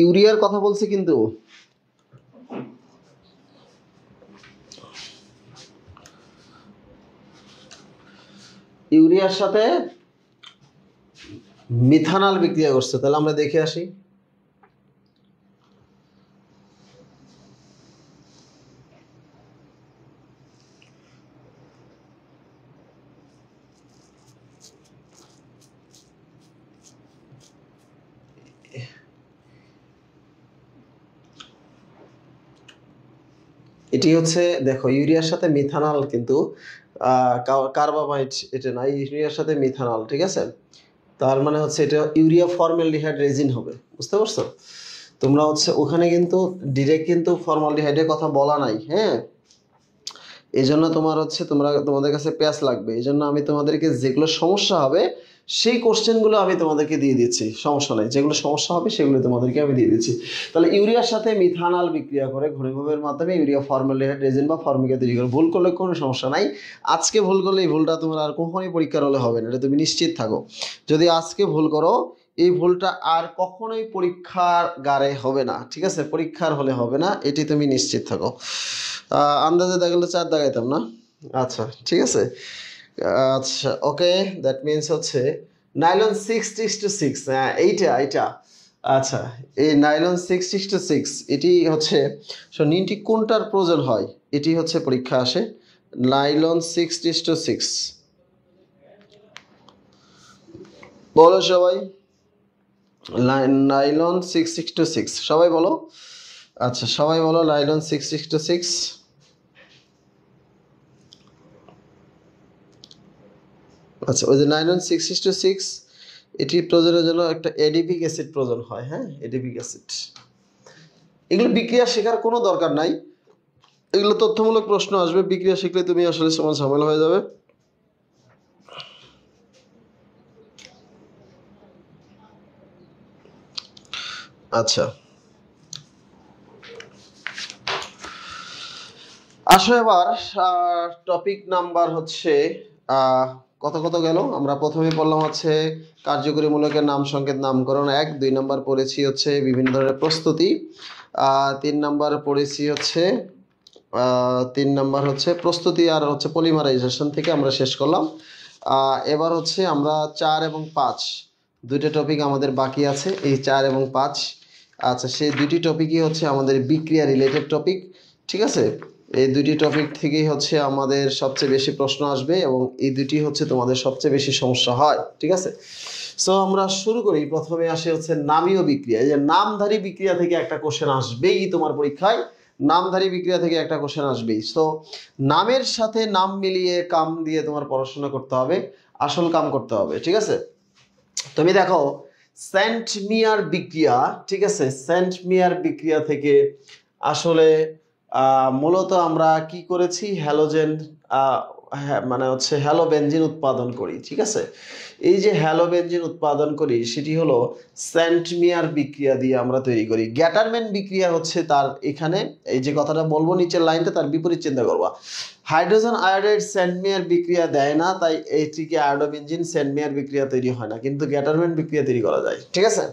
ইউরিয়ার কথা বলছি কিন্তু, ইউরিয়ার সাথে মিথানল বিক্রিয়া করছে, তাহলে আমরা দেখে আসি। এটি হচ্ছে দেখো ইউরিয়ার সাথে মিথানল কিন্তু কার্বামাইড, এটা না, ইউরিয়ার সাথে মিথানল, ঠিক আছে। তার মানে হচ্ছে এটা ইউরিয়া ফর্মালডিহাইড রেজিন হবে, বুঝতে পারছো? তোমরা হচ্ছে ওখানে কিন্তু ডিরেক্ট কিন্তু ফর্মালডিহাইডের কথা বলা নাই, হ্যাঁ। এই জন্য তোমার হচ্ছে তোমাদের কাছে প্যাচ লাগবে, এই জন্য আমি তোমাদেরকে যেগুলো সমস্যা হবে সেই কোশ্চেনগুলো আমি তোমাদেরকে দিয়ে দিচ্ছি, সমস্যা নেই, যেগুলো সমস্যা হবে সেগুলো তোমাদেরকে আমি দিয়ে দিচ্ছি। তাহলে ইউরিয়ার সাথে মিথানল বিক্রিয়া করে ঘনীভবনের মাধ্যমে ইউরিয়া ফর্মালডিহাইড রেজিন বা ফর্মিকা তৈরি করে। ভুল করলে কোনো সমস্যা নাই, আজকে ভুল করলে এই ভুলটা তোমার আর কখনোই পরীক্ষার হলে হবে না, এটা তুমি নিশ্চিত থাকো। যদি আজকে ভুল করো এই ভুলটা আর কখনোই পরীক্ষাগারে হবে না, ঠিক আছে, পরীক্ষার হলে হবে না, এটি তুমি নিশ্চিত থাকো। আন্দাজে দেখালে 4 দেখাইতাম না। আচ্ছা ঠিক আছে, আচ্ছা ওকে, দ্যাট মিনস হচ্ছে নাইলন 6:6, হ্যাঁ এইটা আচ্ছা, এই নাইলন 6:6 এটি হচ্ছে নিনটি কোনটার প্রয়োজন হয়, এটি হচ্ছে পরীক্ষা আসে। নাইলন 6:6 বলো সবাই, নাইলন 6:6 সবাই বলো। আচ্ছা সবাই বলো নাইলন 6:6। আচ্ছা ওই যে নাইলন 6:6 এটি প্রয়োজনের জন্য একটা এডিপিক অ্যাসিড প্রয়োজন হয়, হ্যাঁ এডিপিক অ্যাসিড। এগুলো বিক্রিয়া শেখার কোনো দরকার নাই, এগুলো তথ্যমূলক প্রশ্ন আসবে, বিক্রিয়া শিখলে তুমি আসলে সমান ঝামেলা হয়ে যাবে। আচ্ছা আসো এবার টপিক নাম্বার হচ্ছে কত কত গেল। আমরা প্রথমে পড়লাম হচ্ছে কার্যকরী মূলকের নাম সংকেত নামকরণ 1, 2 নাম্বার পড়েছি হচ্ছে বিভিন্ন ধরনের প্রস্তুতি, 3 নাম্বার পড়েছি হচ্ছে 3 নাম্বার হচ্ছে প্রস্তুতি আর হচ্ছে পলিমারাইজেশন থেকে আমরা শেষ করলাম। এবার হচ্ছে আমরা 4 এবং 5 দুইটা টপিক আমাদের বাকি আছে, এই 4 এবং 5। আচ্ছা সেই দুইটি টপিকই হচ্ছে আমাদের বিক্রিয়া রিলেটেড টপিক, ঠিক আছে। এই দুইটি টপিক থেকেই হচ্ছে আমাদের সবচেয়ে বেশি প্রশ্ন আসবে এবং এই দুটি হচ্ছে তোমাদের সবচেয়ে বেশি সমস্যা হয়, ঠিক আছে। সো আমরা শুরু করি, প্রথমে আসে হচ্ছে নামীয় বিক্রিয়া। এই যে নামধারী বিক্রিয়া থেকে একটা কোশ্চেন আসবেই তোমার পরীক্ষায়, নামধারী বিক্রিয়া থেকে একটা কোশ্চেন আসবেই। সো নামের সাথে নাম মিলিয়ে কাম দিয়ে তোমার পড়াশোনা করতে হবে, আসল কাম করতে হবে, ঠিক আছে। তুমি দেখো সেন্ট মিয়ার বিক্রিয়া, ঠিক আছে, সেন্ট মিয়ার বিক্রিয়া থেকে আসলে মূলত আমরা কি করেছি, হ্যালোজেন মানে হচ্ছে হ্যালো বেনজিন উৎপাদন করি, ঠিক আছে। এই যে হ্যালো বেনজিন উৎপাদন করি সেটি হলো সেন্ট মিয়ার বিক্রিয়া দিয়ে আমরা তৈরি করি। গ্যাটারম্যান বিক্রিয়া হচ্ছে তার এখানে এই যে কথাটা বলবো নিচের লাইনটা তার বিপরীত চিন্তা করবা। হাইড্রোজেন আয়োডাইড সেন্ট মিয়ার বিক্রিয়া দেয় না, তাই এইটিকে আয়োডোবেনজিন সেন্ট মিয়ার বিক্রিয়া তৈরি হয় না, কিন্তু গ্যাটারম্যান বিক্রিয়া তৈরি করা যায়, ঠিক আছে।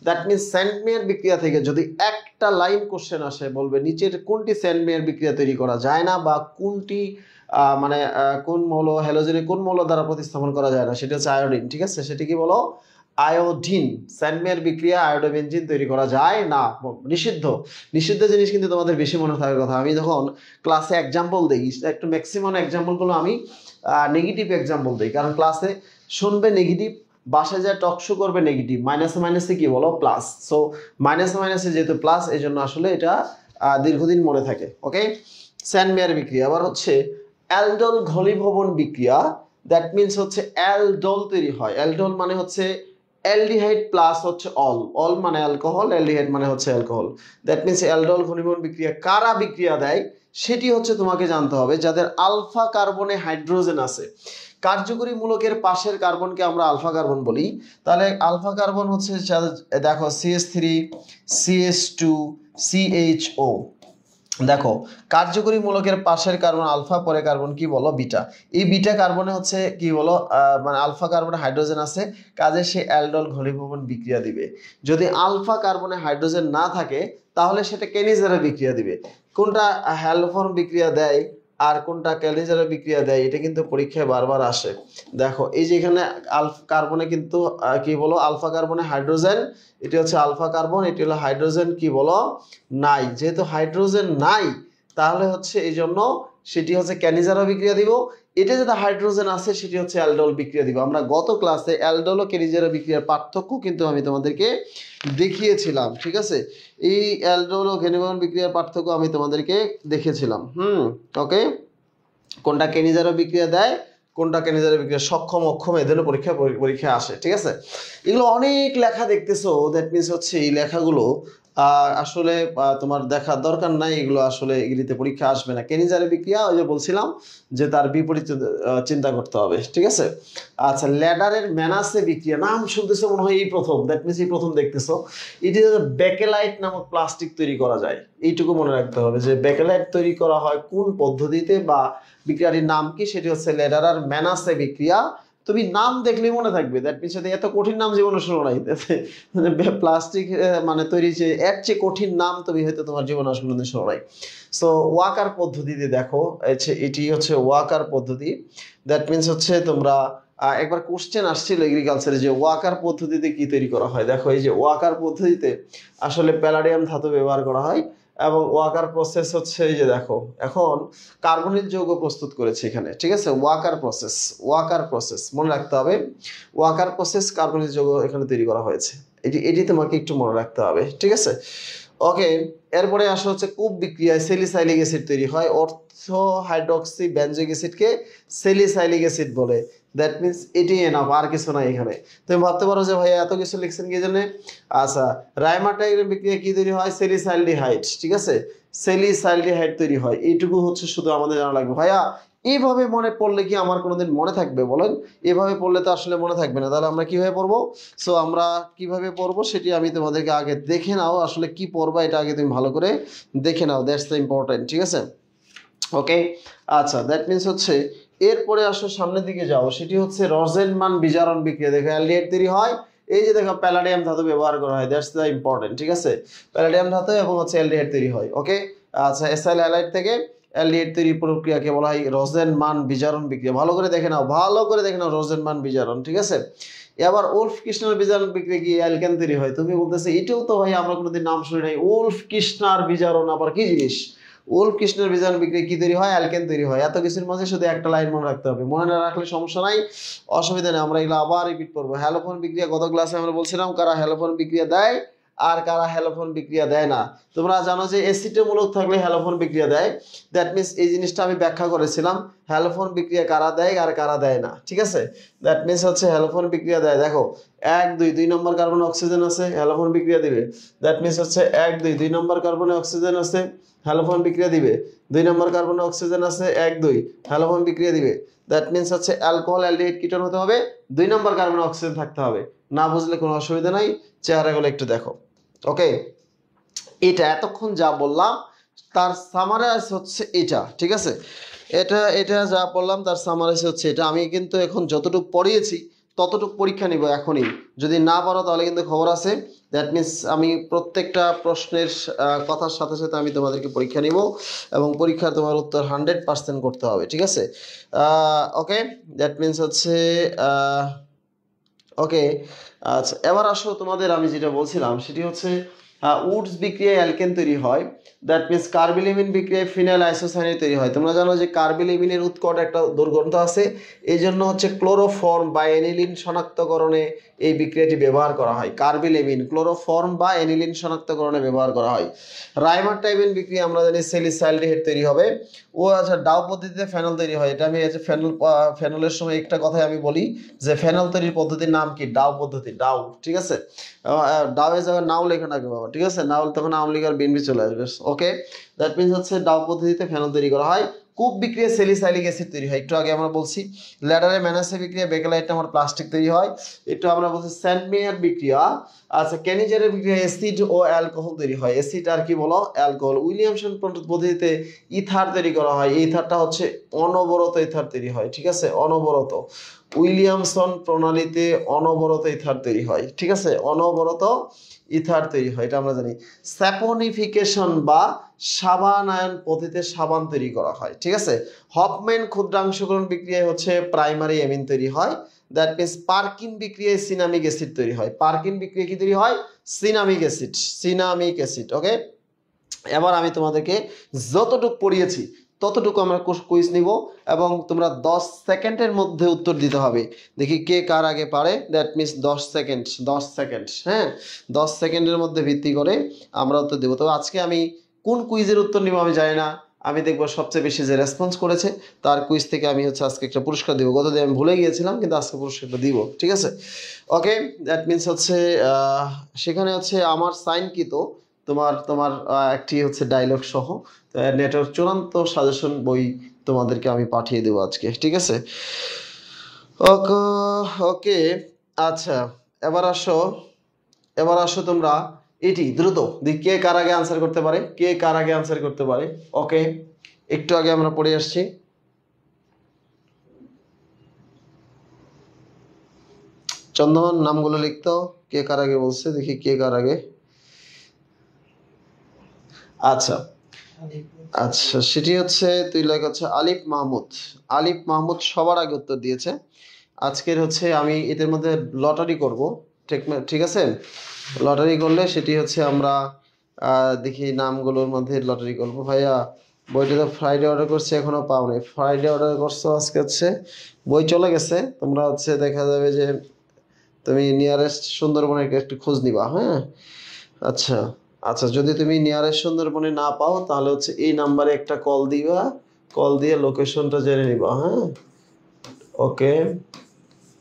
দ্যাট মিনস সেন্ট মিয়ার বিক্রিয়া থেকে যদি একটা লাইন কোশ্চেন আসে বলবে নিচের কোনটি সেন্ট মিয়ার বিক্রিয়া তৈরি করা যায় না বা কোনটি মানে কোন মৌল হ্যালোজেনে কোন মৌল দ্বারা প্রতিস্থাপন করা যায় না, সেটা হচ্ছে আয়োডিন, ঠিক আছে। সেটি কি বলো, আয়োডিন। সেন্ট মিয়ার বিক্রিয়া আয়োডোবেনজিন তৈরি করা যায় না, নিষিদ্ধ। নিষিদ্ধ জিনিস কিন্তু তোমাদের বেশি মনে থাকার কথা। আমি যখন ক্লাসে এক্সাম্পল দিই একটু ম্যাক্সিমাম এক্সাম্পলগুলো আমি নেগেটিভ এক্সাম্পল দিই, কারণ ক্লাসে শুনবে নেগেটিভ বাসায় যা টকশো করবে নেগেটিভ, মাইনাসে মাইনাসে কি বলো প্লাস। সো মাইনাসে মাইনাসে যেহেতু প্লাস এই জন্য আসলে এটা দীর্ঘদিন মনে থাকে। ওকে, স্যান মেয়ার বিক্রিয়া। আবার হচ্ছে অ্যালডোল ঘনীভবন বিক্রিয়া, দ্যাট মিনস হচ্ছে অ্যালডোল তৈরি হয়। অ্যালডোল মানে হচ্ছে অ্যালডিহাইড প্লাস হচ্ছে অল মানে অ্যালকোহল, অ্যালডিহাইড মানে হচ্ছে অ্যালকোহল। দ্যাট মিনস অ্যালডোল ঘনীভবন বিক্রিয়া কারা বিক্রিয়া দেয় সেটি হচ্ছে তোমাকে জানতে হবে যাদের আলফা কার্বনে হাইড্রোজেন আছে। কার্যকরী মূলকের পাশের কার্বনকে আমরা আলফা কার্বন বলি। তাহলে আলফা কার্বন হচ্ছে দেখো CH3 CH2 CHO। দেখো কার্যকরী মূলকের পাশের কার্বন আলফা, পরে কার্বন কি বলো বিটা। এই বিটা কার্বনে হচ্ছে কি বলো মানে আলফা কার্বনে হাইড্রোজেন আছে, কাজে সে অ্যালডোল ঘনীভবন বিক্রিয়া দিবে। যদি আলফা কার্বনে হাইড্রোজেন না থাকে তাহলে সেটা কেনিজারে বিক্রিয়া দিবে। কোনটা হ্যালোফর্ম বিক্রিয়া দেয় আর কোনটা ক্যালিজারে বিক্রিয়া দেয় এটা কিন্তু পরীক্ষায় বারবার আসে। দেখো এই যে এখানে কার্বনে কিন্তু কি বলো আলফা কার্বনে হাইড্রোজেন, এটি হচ্ছে আলফা কার্বন, এটি হলো হাইড্রোজেন কি বলো নাই। যেহেতু হাইড্রোজেন নাই তাহলে হচ্ছে এই জন্য সেটি হচ্ছে ক্যানিজারা বিক্রিয়া দিব। এটা যেটা হাইড্রোজেন আছে সেটি হচ্ছে অ্যালডোল বিক্রিয়া দিব। আমরা গত ক্লাসে অ্যালডোল ও ক্যানিজারা বিক্রিয়ার পার্থক্য কিন্তু আমি তোমাদেরকে দেখিয়েছিলাম, ঠিক আছে। এই অ্যালডোল ও ঘনীভবন বিক্রিয়ার পার্থক্য আমি তোমাদেরকে দেখিয়েছিলাম। ওকে, কোনটা ক্যানিজারা বিক্রিয়া দেয়, কোনটা ক্যানিজারা বিক্রিয়া সক্ষম অক্ষম এদের পরীক্ষায় আসে, ঠিক আছে। এগুলো অনেক লেখা দেখতেছো, দ্যাট মিনস হচ্ছে এই লেখাগুলো আসলে তোমার দেখার দরকার নাই, এগুলো আসলে এগুলিতে পরীক্ষা আসবে না। ক্যানিজারে বিক্রিয়া ওই যে বলছিলাম যে তার বিপরীত চিন্তা করতে হবে, ঠিক আছে। আচ্ছা, ল্যাডারের ম্যানাসে বিক্রিয়া, নাম শুনতেছো মনে হয় এই প্রথম, দ্যাট মিনস এই প্রথম দেখতেছো। এটি বেকেলাইট নামক প্লাস্টিক তৈরি করা যায়, এইটুকু মনে রাখতে হবে যে বেকেলাইট তৈরি করা হয় কোন পদ্ধতিতে বা বিক্রিয়াটির নাম কি, সেটি হচ্ছে ল্যাডারার ম্যানাসে বিক্রিয়া। তুমি নাম দেখলেই মনে থাকবে, দ্যাট মিনস এত কঠিন নাম জীবনে শোনো নাই। প্লাস্টিক মানে তৈরি যে এর চেয়ে কঠিন নাম তুমি হয়তো তোমার জীবনে আসলে শোনো নাই। সো ওয়াকার পদ্ধতিতে দেখো এটি হচ্ছে ওয়াকার পদ্ধতি। দ্যাট মিনস হচ্ছে তোমরা একবার কোশ্চেন আসছিল এগ্রিকালচারে যে ওয়াকার পদ্ধতিতে কি তৈরি করা হয়। দেখো এই যে ওয়াকার পদ্ধতিতে আসলে প্যালাডিয়াম ধাতু ব্যবহার করা হয় এবং ওয়াকার প্রসেস হচ্ছে এই যে দেখো এখন কার্বনিক যৌগ প্রস্তুত করেছে এখানে, ঠিক আছে। ওয়াকার প্রসেস মনে রাখতে হবে, ওয়াকার প্রসেস কার্বনিক যৌগ এখানে তৈরি করা হয়েছে। এটি তোমাকে একটু মনে রাখতে হবে, ঠিক আছে। ওকে, এরপরে আসা হচ্ছে কূপ বিক্রিয়ায় সেলিসাইলিক অ্যাসিড তৈরি হয়। অর্থো হাইড্রক্সি বেনজোইক অ্যাসিডকে সেলিসাইলিক অ্যাসিড বলে। দ্যাট মিনস এটি এনাফ, আর কিছু নাই এখানে। তুমি ভাবতে পারো যে ভাই এত কিছু লিখছেন কি জন্য। আচ্ছা, রাইমাটাইড বিক্রিয়া কি তৈরি হয়, সেলিসাইলডিহাইড, ঠিক আছে। সেলিসাইলডিহাইড তৈরি হয়, এইটুকু হচ্ছে শুধু আমাদের জানা লাগবে। ভাইয়া এইভাবে মনে পড়লে কি আমার কোনোদিন মনে থাকবে বলেন? এভাবে পড়লে তো আসলে মনে থাকবে না, তাহলে আমরা কিভাবে পড়বো? সো আমরা কিভাবে পড়বো সেটি আমি তোমাদেরকে আগে দেখে নাও, আসলে কি পড়বা এটা আগে তুমি ভালো করে দেখে নাও, দ্যাটস দ্য ইম্পর্টেন্ট, ঠিক আছে। ওকে, আচ্ছা, দ্যাট মিনস হচ্ছে এরপরে আসো সামনের দিকে যাও, সেটি হচ্ছে রজেনমান বিজারণ বিক্রিয়া। দেখো অ্যালডিহাইড তৈরি হয়, এই যে দেখো প্যালাডিয়াম ধাতু ব্যবহার করা হয়, দ্যাটস দ্য ইম্পর্টেন্ট, ঠিক আছে। প্যালাডিয়াম ধাতু এবং হচ্ছে অ্যালডিহাইড তৈরি হয়। ওকে, আচ্ছা, এসাইল হ্যালাইড থেকে অ্যালডিহাইড তৈরি প্রক্রিয়াকে বলা হয় রজেনমান বিজারণ বিক্রিয়া। ভালো করে দেখে নাও, রজেনমান বিজারণ, ঠিক আছে। এবার উলফ কৃষ্ণার বিজারণ বিক্রিয়া কি অ্যালকেন তৈরি হয়। তুমি বলতেছে এটাও তো ভাই আমরা কোনোদিন নাম শুনি নাই, উলফ কৃষ্ণার বিজারণ আবার কি জিনিস? উলফ কৃষ্ণের বিজারণ বিক্রিয়া কি তৈরি হয়, অ্যালকেন তৈরি হয়। এত কিছুর মাঝে শুধু একটা লাইন মনে রাখতে হবে, মনে না রাখলে সমস্যা নাই, অসুবিধা নেই, আমরা এগুলো আবার রিপিট করবো। হ্যালোফোন বিক্রিয়া গত ক্লাসে আমরা বলছিলাম কারা হ্যালোফোন বিক্রিয়া দেয় আর কারা হ্যালোফোন বিক্রিয়া দেয় না। তোমরা জানো যে অ্যাসিডমূলক থাকলে হ্যালোফোন বিক্রিয়া দেয়, দ্যাট মিনস এই জিনিসটা আমি ব্যাখ্যা করেছিলাম হ্যালোফোন বিক্রিয়া কারা দেয় আর কারা দেয় না, ঠিক আছে। দ্যাট মিনস হচ্ছে হ্যালোফোন বিক্রিয়া দেয়, দেখো 1 2 2 নম্বর কার্বনে অক্সিজেন আছে, হ্যালোফোন বিক্রিয়া দিবে। দ্যাট মিনস হচ্ছে 1 2 2 নম্বর কার্বনে অক্সিজেন আছে, হ্যালোফোন বিক্রিয়া দিবে। 2 নম্বর কার্বনে অক্সিজেন আছে 1 2, হ্যালোফোন বিক্রিয়া দিবে। দ্যাট মিনস হচ্ছে অ্যালকোহল অ্যালডিহাইড কিটোন হতে হবে, 2 নম্বর কার্বনে অক্সিজেন থাকতে হবে। না বুঝলে কোনো অসুবিধা নাই, চেহারাগুলো একটু দেখো। ওকে, এটা এতক্ষণ যা বললাম তার সামারাইজ হচ্ছে এটা, ঠিক আছে। এটা যা বললাম তার সামারাইজ হচ্ছে এটা। আমি কিন্তু এখন যতটুকু পড়িয়েছি ততটুকু পরীক্ষা নিব এখনই, যদি না পারো তাহলে কিন্তু খবর আছে। দ্যাট মিনস আমি প্রত্যেকটা প্রশ্নের কথার সাথে সাথে আমি তোমাদেরকে পরীক্ষা নিব এবং পরীক্ষার তোমার উত্তর 100% করতে হবে, ঠিক আছে। ওকে, দ্যাট মিনস হচ্ছে ওকে। আচ্ছা, এবার আসো তোমাদের আমি যেটা বলছিলাম সেটি হচ্ছে উডস বিক্রিয়ায় অ্যালকেন তৈরি হয়, দ্যাট মিনস কার্বিলিমিন বিক্রিয়ায় ফিনাইল আইসোসায়ানাইড তৈরি হয়। তোমরা জানো যে কার্বিলিমিনের উৎকট একটা দুর্গন্ধ আছে, এই জন্য হচ্ছে ক্লোরোফর্ম বা অ্যানিলিন শনাক্তকরণে এই বিক্রিয়াটি ব্যবহার করা হয়। কার্বিলিমিন ক্লোরোফর্ম বা অ্যানিলিন শনাক্তকরণে ব্যবহার করা হয়। রাইমারটাইবিন বিক্রিয়া আমরা জানি স্যালিসাইলডিহাইড তৈরি হবে। ও আচ্ছা, ডাউ পদ্ধতিতে ফেনল তৈরি হয়। এটা আমি ফেনলের সময় একটা কথাই আমি বলি যে ফেনল তৈরির পদ্ধতির নাম কি? ডাউ পদ্ধতি, ডাউ। ঠিক আছে, ডাউ এর জায়গায় নাও লেখা থাকবে বাবা, ঠিক আছে, নাও তখন আওয়ামী লীগ আর বিএনপি চলে আসবে। ওকে, দ্যাট মিনস হচ্ছে ডাউ পদ্ধতিতে ফেনল তৈরি করা হয়। কূপ বিক্রিয়া স্যালিসাইলিক অ্যাসিড তৈরি হয়, একটু আগে আমরা বলছি। ল্যাডারে ম্যানাসে বিক্রিয়া বেকেলাইট আমার প্লাস্টিক তৈরি হয়, একটু আমরা বলছি। স্যান্ডমেয়ার বিক্রিয়া, আচ্ছা, ক্যানিজারের বিক্রিয়া অ্যাসিড ও অ্যালকোহল তৈরি হয়। অ্যাসিড আর কি বলো? অ্যালকোহল। উইলিয়ামসন পদ্ধতিতে ইথার তৈরি করা হয়। এই ইথারটা হচ্ছে অনবরত ইথার তৈরি হয়, ঠিক আছে, অনবরত। উইলিয়ামসন প্রণালীতে অনবরত ইথার তৈরি হয়, ঠিক আছে, অনবরত ইথার তৈরি হয়, এটা আমরা জানি। স্যাপনিফিকেশন বা সাবানায়ন পদ্ধতিতে সাবান তৈরি করা হয়, ঠিক আছে। হফম্যান ক্ষুদ্রাংশকরণ বিক্রিয়ায় হচ্ছে প্রাইমারি অ্যামিন তৈরি হয়, দ্যাট মিনস পার্কিন বিক্রিয়ায় সিনামিক অ্যাসিড তৈরি হয়। পার্কিন বিক্রিয়া কি তৈরি হয়? Cinnamic acid, cinnamic acid. Okay, এবার আমি তোমাদেরকে যতটুকু পড়িয়েছি ততটুকু আমরা কুইজ নিব এবং তোমরা 10 সেকেন্ডের মধ্যে উত্তর দিতে হবে। দেখি কে কার আগে পারে, দ্যাট মিনস 10 সেকেন্ড, 10 সেকেন্ড, হ্যাঁ, 10 সেকেন্ডের মধ্যে ভিত্তি করে আমরা উত্তর দেবো। তবে আজকে আমি কোন কুইজের উত্তর নিব আমি জানি না, আমি দেখবো সবচেয়ে বেশি যে রেসপন্স করেছে তার কুইজ থেকে আমি হচ্ছে আজকে একটা পুরস্কার দিব। গতদিন আমি ভুলে গিয়েছিলাম, কিন্তু আজকে পুরস্কারটা দিব, ঠিক আছে। ওকে, দ্যাট মিনস হচ্ছে সেখানে হচ্ছে আমার সাইন কি তো তোমার তোমার একটি হচ্ছে ডায়লগ সহ নেটওয়ার্ক চূড়ান্ত সাজেশন বই তোমাদেরকে আমি পাঠিয়ে দেবো আজকে, ঠিক আছে। ওকে ওকে, আচ্ছা, এবার আসো, এবার আসো তোমরা এটি দ্রুত দেখি কে কার আগে আনসার করতে পারে, কে কার আগে আনসার করতে পারে। ওকে, একটু আগে আমরা পড়ে আসছি। চন্দন নামগুলো লিখতো, কে কার আগে বলছে, দেখি কে কার আগে। আচ্ছা আচ্ছা, সেটি হচ্ছে তুই লেখ হচ্ছে আলিফ মাহমুদ। আলিফ মাহমুদ সবার আগে উত্তর দিয়েছে। আজকের হচ্ছে আমি এদের মধ্যে লটারি করব, ঠিক ঠিক আছে। লটারি করলে সেটি হচ্ছে আমরা দেখি নামগুলোর মধ্যে লটারি করবো। ভাইয়া বইটা তো ফ্রাইডে অর্ডার করছি, এখনো পাওনি। ফ্রাইডে অর্ডার করছো, আজকে হচ্ছে বই চলে গেছে। তোমরা হচ্ছে দেখা যাবে যে তুমি নিয়ারেস্ট সুন্দরবনের একটু খোঁজ নিবা, হ্যাঁ। আচ্ছা আচ্ছা, যদি তুমি নিয়ারেস্ট সুন্দরবনে না পাও তাহলে হচ্ছে এই নাম্বারে একটা কল দিবা, কল দিয়ে লোকেশনটা জেনে নিবা, হ্যাঁ। ওকে,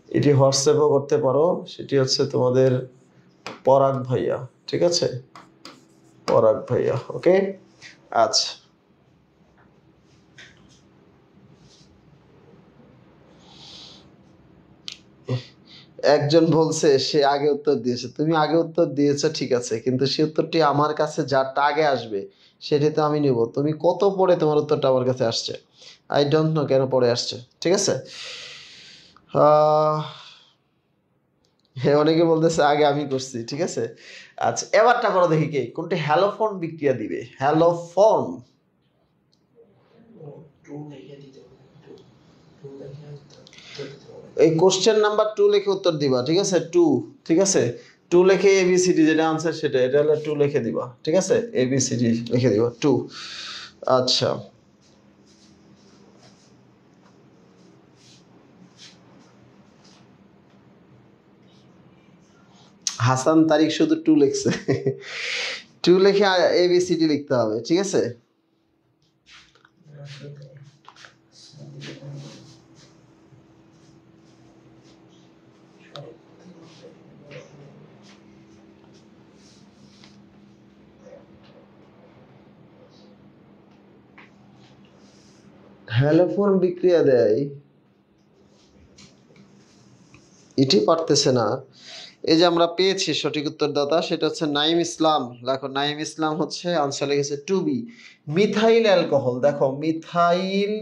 এটি হোয়াটসঅ্যাপও করতে পারো, সেটি হচ্ছে তোমাদের পরাগ ভাইয়া, ঠিক আছে, পরাগ ভাইয়া। ওকে, আচ্ছা, একজন বলছে সে আগে উত্তর দিয়েছে। তুমি আগে উত্তর দিয়েছো ঠিক আছে, কিন্তু সে উত্তরটি আমার কাছে যারটা আগে আসবে সেটি তো আমি নিব। তুমি কত পরে তোমার উত্তরটা আমার কাছে আসছে, আই ডোন্ট নো কেন পরে আসছে, ঠিক আছে। হ্যাঁ, অনেকে বলতেছে আগে আমি করছি, ঠিক আছে। আচ্ছা, এবারটা করো দেখি কে কোনটি হ্যালোফর্ম বিক্রিয়া দিবে। হ্যালোফর্ম, এই কোশ্চেন নাম্বার 2 লিখে উত্তর দিবা, ঠিক আছে। 2, ঠিক আছে, 2 লিখে এবিসিডি যেটা আনসার সেটা, এটা হলো 2 লিখে দিবা, ঠিক আছে, এবিসিডি লিখে দিবা 2। আচ্ছা, হাসান তারিক শুধু 2 লিখছে। 2 লিখে এবিসিডি লিখতে হবে, ঠিক আছে। হ্যালোফর্ম বিক্রিয়া দেয়, এটি পারতেছে না। এই যে আমরা পেয়েছি সঠিক উত্তরদাতা, সেটা হচ্ছে নাইম ইসলাম। দেখো নাইম ইসলাম হচ্ছে আনসার লিখেছে 2B, মিথাইল অ্যালকোহল। দেখো মিথাইল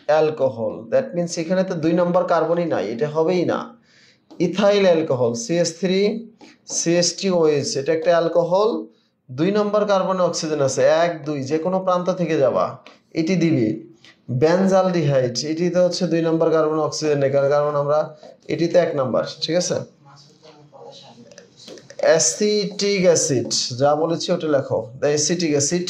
অ্যালকোহল, দ্যাট মিনস এখানে তো 2 নম্বর কার্বনই নাই, এটা হবেই না। ইথাইল অ্যালকোহল CH3 CH2OH, এটা একটা অ্যালকোহল, 2 নম্বর কার্বনে অক্সিজেন আছে, 1 2 যে কোনো প্রান্ত থেকে যাবা এটি দিবি। বেনজালডিহাইড, এটিতে হচ্ছে 2 নম্বর কার্বনে অক্সিজেন নেই, কারণ আমরা এটিতে 1 নম্বর, ঠিক আছে। অ্যাসিটিক অ্যাসিড, যা বলেছি ওটা লেখো। দ্য অ্যাসিটিক অ্যাসিড,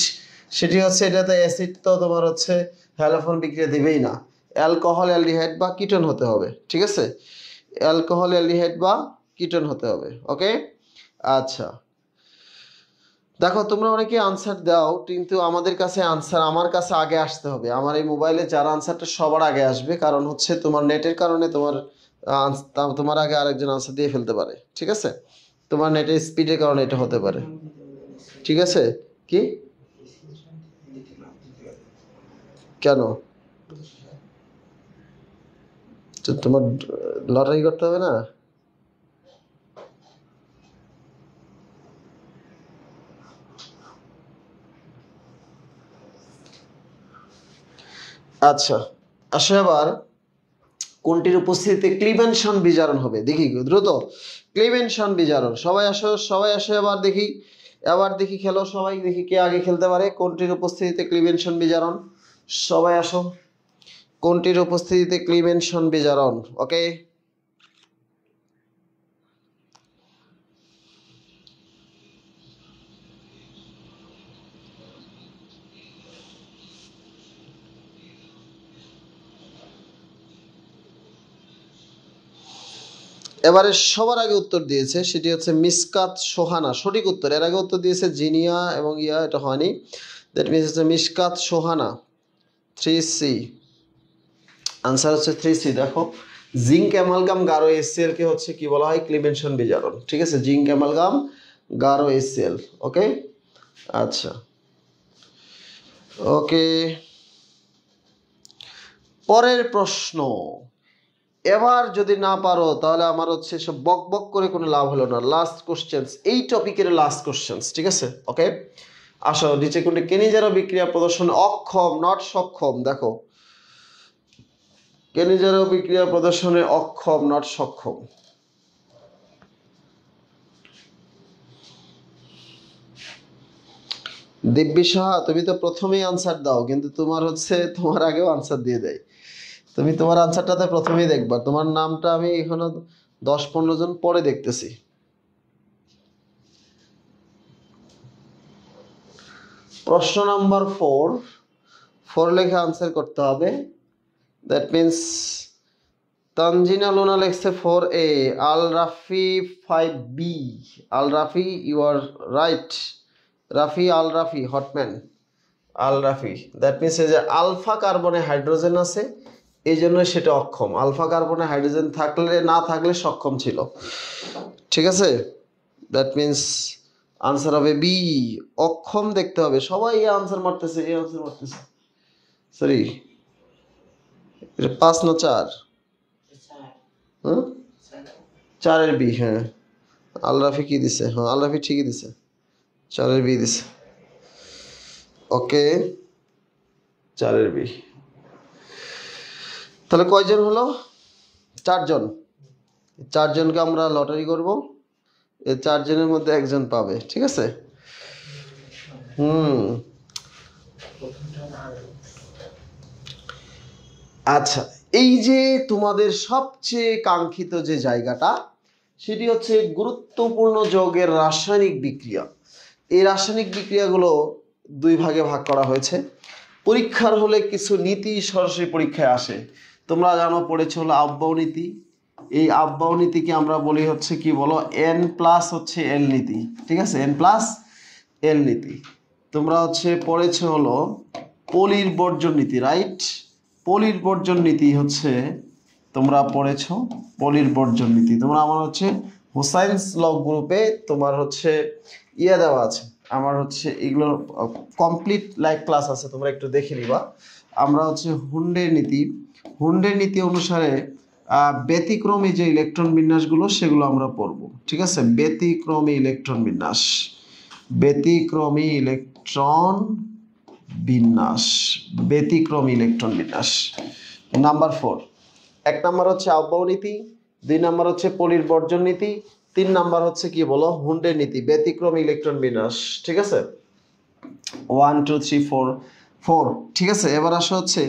সেটি হচ্ছে, এটাতে অ্যাসিড তো তোমার হচ্ছে হ্যালোফোন বিক্রিয়া দিবেই না, অ্যালকোহল অ্যালডিহাইড বা কিটোন হতে হবে, ঠিক আছে? অ্যালকোহল অ্যালডিহাইড বা কিটোন হতে হবে। ওকে, আচ্ছা দেখো তোমরা অনেকে আনসার দাও, কিন্তু আমাদের কাছে আনসার আমার কাছে আগে আসতে হবে। আমার এই মোবাইলে যার আনসারটা সবার আগে আসবে, কারণ হচ্ছে তোমার নেটের কারণে তোমার আগে আরেকজন আনসার দিয়ে ফেলতে পারে, ঠিক আছে? তোমার নেটের স্পিডের কারণে এটা হতে পারে, ঠিক আছে? কি কেন? তো তোমার লটারি করতে হবে না? আচ্ছা আসো এবার, কোনটির উপস্থিতিতে ক্লিভেনশন বিজারণ হবে দেখি দ্রুত। ক্লিভেনশন বিজারণ, সবাই আসো, সবাই আসো এবার দেখি, এবার দেখি খেলো সবাই, দেখি কে আগে খেলতে পারে। কোনটির উপস্থিতিতে ক্লিভেনশন বিজারণ, সবাই আসো। কোনটির উপস্থিতিতে ক্লিভেনশন বিজারণ? ওকে, এবারে সবার আগে উত্তর দিয়েছে সেটি হচ্ছে মিসকাত সোহানা, সঠিক উত্তর। এর আগে উত্তর দিয়েছে জিনিয়া এবং ইয়া, এটা হয়নি। দ্যাট মিনস হচ্ছে মিসকাত সোহানা, 3C। আনসার হচ্ছে 3C। দেখো, জিঙ্ক অ্যামালগাম গাঢ় HCl কে হচ্ছে কি বলা হয়? ক্লিভেনশন বিজারণ, ঠিক আছে? জিঙ্ক অ্যামালগাম গাঢ় HCl। ওকে, আচ্ছা ওকে, পরের প্রশ্ন। এবার যদি না পারো তাহলে আমার হচ্ছে সব বক বক করে কোনো লাভ হলো না। লাস্ট কোশ্চেন্স, এই টপিকের লাস্ট কোশ্চেন্স, ঠিক আছে? ওকে, আসো নিচে কোনটি কেনিজারো বিক্রিয়া প্রদর্শন অক্ষম, নট সক্ষম? দেখো, কেনিজারো বিক্রিয়া প্রদর্শনে অক্ষম, নট সক্ষম। দিব্যি সাহা, তুমি তো প্রথমেই আনসার দাও, কিন্তু তোমার হচ্ছে তোমার আগেও আনসার দিয়ে দেয়। তুমি তোমার আনসারটাতে প্রথমেই দেখবা, তোমার নামটা আমি এখনো 10-15 জন পরে দেখতেছি। প্রশ্ন নাম্বার 4 লেখা আনসার করতে হবে। দ্যাট মিনস তানজিনা লোনা লিখছে 4A, Al Rafi 5B। Al Rafi, you are right. Rafi, Al Rafi হটম্যান, আল রাফি। দ্যাট মিনস যে আলফা কার্বনে হাইড্রোজেন আছে, এই জন্য সেটা অক্ষম। আলফা কার্বনে হাইড্রোজেন থাকলে, না থাকলে সক্ষম ছিল, ঠিক আছে? দ্যাট মিনস আনসার হবে বি, অক্ষম দেখতে হবে। সবাই এই আনসার মারতেছে, এই আনসার মারতেছে। সরি, এটা 5 না 4? হ্যাঁ, 4-এর বি। হ্যাঁ, আল রাফি কি দিছে? হ্যাঁ, আল রাফি ঠিকই দিছে, 4-এর বি দিছে। ওকে, 4-এর বি। তাহলে কয়জন হলো? 4 জন। 4 জনকে আমরা লটারি করব, এই 4 জনের মধ্যে একজন পাবে, ঠিক আছে? আচ্ছা, এই যে তোমাদের সবচেয়ে কাঙ্ক্ষিত যে জায়গাটা, সেটি হচ্ছে গুরুত্বপূর্ণ যৌগের রাসায়নিক বিক্রিয়া। এই রাসায়নিক বিক্রিয়াগুলো 2 ভাগে ভাগ করা হয়েছে। পরীক্ষার হলে কিছু নীতি সরাসরি পরীক্ষায় আসে। তোমরা জানো, পড়েছো হলো আব্বাও নীতি। এই আব্বাও নীতিকে আমরা বলি হচ্ছে কি বলো? N+ হচ্ছে L নীতি, ঠিক আছে? N+ L নীতি। তোমরা হচ্ছে পড়েছো হলো পলির বর্জন নীতি, রাইট? পলির বর্জন নীতি হচ্ছে তোমরা পড়েছো, পলির বর্জন নীতি। তোমরা আমার হচ্ছে হোসাইন্স লগ গ্রুপে তোমার হচ্ছে ইয়ে দেওয়া আছে, আমার হচ্ছে এগুলো কমপ্লিট লাইভ ক্লাস আছে, তোমরা একটু দেখে নিবা। আমরা হচ্ছে হুন্ডের নীতি অনুসারে ব্যতিক্রমী যে ইলেকট্রন বিন্যাসগুলো, সেগুলো আমরা পড়ব, ঠিক আছে? ব্যতিক্রমী ইলেকট্রন বিন্যাস, ব্যতিক্রমী ইলেকট্রন বিন্যাস, ব্যতিক্রমী ইলেকট্রন বিন্যাস। নাম্বার 4, 1 নাম্বার হচ্ছে আব্বাও নীতি, 2 নাম্বার হচ্ছে পলির বর্জন নীতি, 3 নাম্বার হচ্ছে কি বলো? হুন্ডের নীতি, ব্যতিক্রমী ইলেকট্রন বিন্যাস, ঠিক আছে? 1 2 3 4 4, ঠিক আছে? এবার আসা হচ্ছে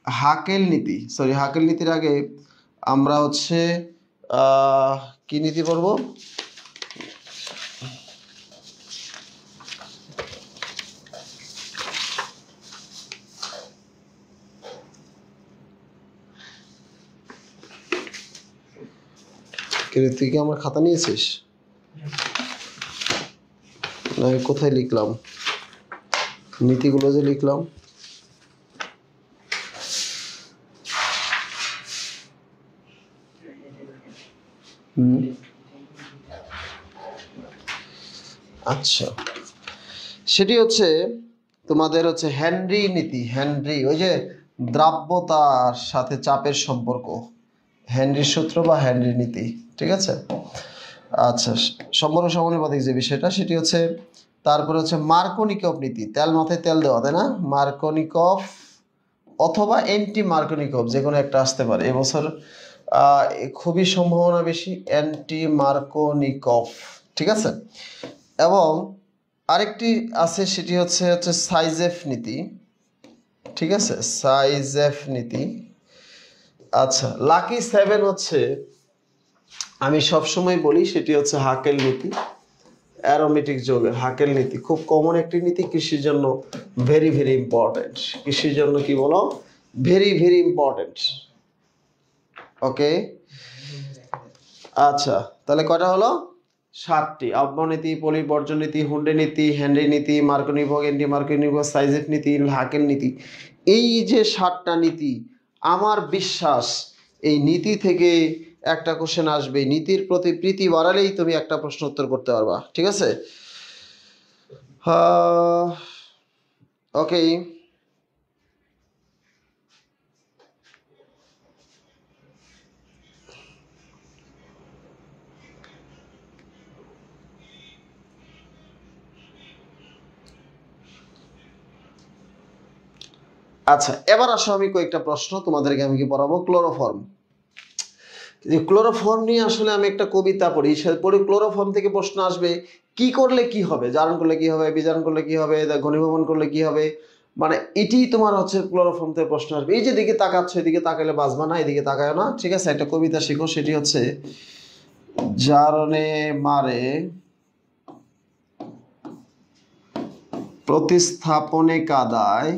হাকেল নীতি। সরি, হাকেল নীতির আগে আমরা হচ্ছে কি নীতি পড়বো? তুই কি আমার খাতা নিয়েছিস না? কোথায় লিখলাম নীতিগুলো যে লিখলাম? আচ্ছা, সেটি হচ্ছে তোমাদের হচ্ছে হেনরি নীতি। হেনরি, ওই যে দ্রাব্যতার সাথে চাপের সম্পর্ক, হেনরির সূত্র বা হেনরি নীতি, ঠিক আছে? আচ্ছা, সম্পর্ক সমানুপাতিক যে বিষয়টা সেটি হচ্ছে। তারপরে হচ্ছে মার্কোনিকভ নীতি, তেল মাথায় তেল দেওয়া, তাই না? মার্কোনিকভ অথবা অ্যান্টি মার্কোনিকভ, যে কোনো একটা আসতে পারে এবছর, খুবই সম্ভাবনা বেশি অ্যান্টি মার্কোনিকভ, ঠিক আছে? এবং আরেকটি আছে, সেটি হচ্ছে সাইজেফ নীতি, ঠিক আছে? সাইজেফ নীতি। আচ্ছা, লাকি 7 হচ্ছে, আমি সবসময় বলি, সেটি হচ্ছে হাকেল নীতি, অ্যারোমেটিক যৌগের হাকেল নীতি। খুব কমন একটি নীতি, কৃষির জন্য ভেরি ভেরি ইম্পর্টেন্ট। কৃষির জন্য কি বলো? Very very important. ওকে, আচ্ছা, তাহলে কয়টা হলো? 7টি। আবহাওয়া পরিবর্জন নীতি, হুন্ডে নীতি, হেনরি নীতি, মার্কোনিকভ, অ্যান্টি মার্কোনিকভ, সাইজেফ নীতি, হাকেল নীতি, এই যে 7টা নীতি, আমার বিশ্বাস এই নীতি থেকে একটা কোশ্চেন আসবে। নীতির প্রতি প্রীতি বাড়ালেই তুমি একটা প্রশ্ন উত্তর করতে পারবা, ঠিক আছে? ওকে, আচ্ছা, এবার আসো আমি কয়েকটা প্রশ্ন তোমাদেরকে আমি কি পড়াবো। ক্লোরোফর্ম, যে ক্লোরোফর্ম নিয়ে আসলে আমি একটা কবিতা পড়ি, সে পড়ি ক্লোরোফর্ম থেকে প্রশ্ন আসবে কি করলে কি হবে, জারণ করলে কি হবে, বিজারণ করলে কি হবে, ঘনীভবন করলে কি হবে, মানে এটি তোমার হচ্ছে ক্লোরোফর্ম থেকে প্রশ্ন আসবে। এই যে দিকে তাকাচ্ছ, এদিকে তাকালে বাঁচবা না, এদিকে তাকায় না, ঠিক আছে? একটা কবিতা শিখো, সেটি হচ্ছে জারণে মারে প্রতিস্থাপনে কাদায়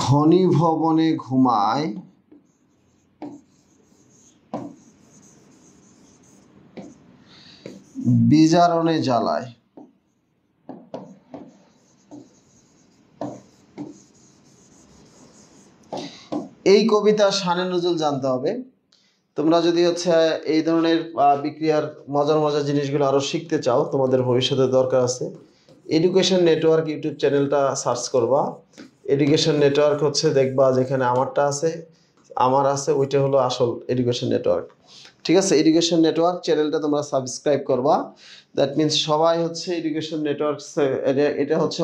ঘনীভবনে ঘুমায় বিজারণে জ্বালায়। এই কবিতা শানে নজরুল জানতে হবে। তোমরা যদি হচ্ছে এই ধরনের বিক্রিয়ার মজার মজার জিনিসগুলো আরো শিখতে চাও, তোমাদের ভবিষ্যতে দরকার আছে, এডুকেশন নেটওয়ার্ক ইউটিউব চ্যানেলটা সার্চ করবা। এডুকেশন নেটওয়ার্ক হচ্ছে, দেখবা যেখানে আমারটা আছে, আমার আছে, ওইটা হলো আসল এডুকেশন নেটওয়ার্ক, ঠিক আছে? এডুকেশন নেটওয়ার্ক চ্যানেলটা তোমরা সাবস্ক্রাইব করবা। দ্যাট মিনস সবাই হচ্ছে এডুকেশন নেটওয়ার্ক, এটা হচ্ছে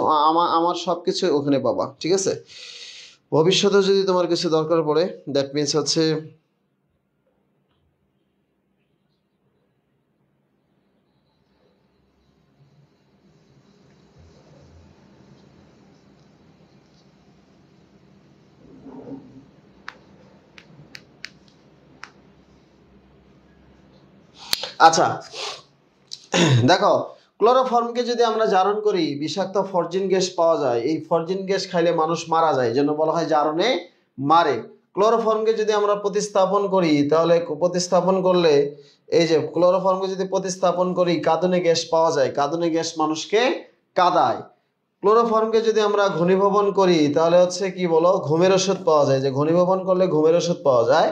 আমার সব কিছু ওখানে পাবা, ঠিক আছে? ভবিষ্যতে যদি তোমার কিছু দরকার পড়ে, দ্যাট মিনস হচ্ছে আচ্ছা, দেখো, ক্লোরোফর্মকে যদি আমরা জারণ করি, বিষাক্ত ফরজিন গ্যাস পাওয়া যায়। এই ফরজিন গ্যাস খাইলে মানুষ মারা যায়, জন্য বলা হয় জারণে মারে। ক্লোরোফর্মকে যদি আমরা প্রতিস্থাপন করি, তাহলে প্রতিস্থাপন করলে, এই যে ক্লোরোফর্মকে যদি প্রতিস্থাপন করি, কাঁদনে গ্যাস পাওয়া যায়, কাঁদনে গ্যাস মানুষকে কাঁদায়। ক্লোরোফর্মকে যদি আমরা ঘনীভবন করি, তাহলে হচ্ছে কি বলো, ঘুমের ওষুধ পাওয়া যায়, যে ঘনীভবন করলে ঘুমের ওষুধ পাওয়া যায়।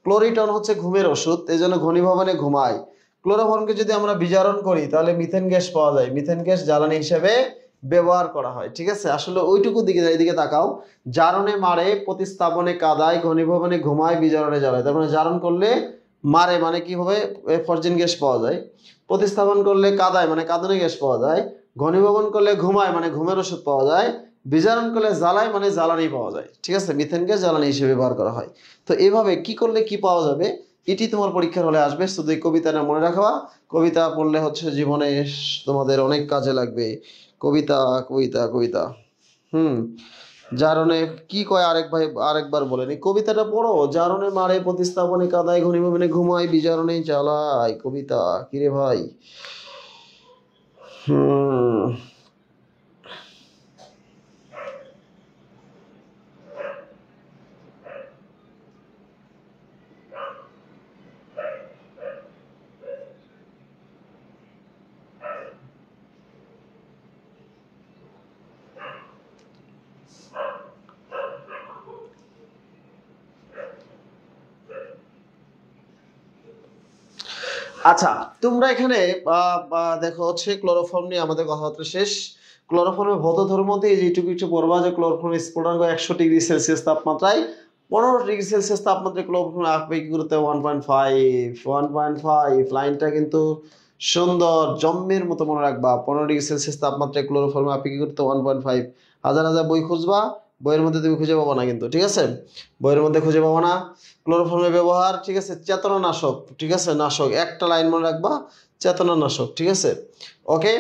ক্লোরিটন হচ্ছে ঘুমের ওষুধ, এই জন্য ঘনীভবনে ঘুমায়। ক্লোরোফর্মকে যদি আমরা বিজারণ করি, তাহলে মিথেন গ্যাস পাওয়া যায়, মিথেন গ্যাস জ্বালানি হিসেবে ব্যবহার করা হয়, ঠিক আছে? আসলে ওইটুকু দিকে, এইদিকে তাকাও। জারণে মারে, প্রতিস্থাপনে কাদায়, ঘনীভবনে ঘুমায়, বিজারণে জ্বালায়। তার মানে জারণ করলে মারে মানে কি হবে, ফরজিন গ্যাস পাওয়া যায়। প্রতিস্থাপন করলে কাদায় মানে কাঁদনে গ্যাস পাওয়া যায়। ঘনীভবন করলে ঘুমায় মানে ঘুমের ওষুধ পাওয়া যায়। বিজারণ করলে জ্বালায় মানে জ্বালানি পাওয়া যায়, ঠিক আছে? মিথেন গ্যাস জ্বালানি হিসেবে ব্যবহার করা হয়। তো এইভাবে কি করলে কি পাওয়া যাবে, এটি তোমার পরীক্ষার হলে আসবে। শুধু এই কবিতাটা মনে রাখবা, কবিতা পড়লে হচ্ছে জীবনে তোমাদের অনেক কাজে লাগবে। কবিতা কবিতা কবিতা, জারণে কি কয়, আরেকবার বলেন এই কবিতাটা পড়ো। জারণে মারে, প্রতিস্থাপনে কাদায়, ঘনীভবনে ঘুমায়, বিজারণে জ্বালায়। কবিতা কিরে ভাই? হুম আচ্ছা, তোমরা এখানে দেখো হচ্ছে ক্লোরোফর্ম নিয়ে আমাদের কথাবার্তা শেষ। ক্লোরোফর্মের ভৌত ধর্ম দিয়ে যেটুকু একটু পড়বা যে ক্লোরোফর্মের স্ফুটনাঙ্ক 100°C তাপমাত্রায় 15°C তাপমাত্রায় ক্লোরোফর্মের আপেক্ষিক গুরুত্ব 1.5 লাইনটা কিন্তু সুন্দর জম্মের মতো মনে রাখবা। 15°C তাপমাত্রায় ক্লোরোফর্মের আপেক্ষিক গুরুত্ব 1.5। হাজার হাজার বই খুঁজবা, বইয়ের মধ্যে তুমি খুঁজে পাবো না কিন্তু, ঠিক আছে? বইয়ের মধ্যে খুঁজে পাবো না। ক্লোরোফর্মের ব্যবহার, ঠিক আছে, চেতনানাশক, ঠিক আছে, নাশক, একটা লাইন মনে রাখবা, চেতনানাশক, ঠিক আছে? ওকে।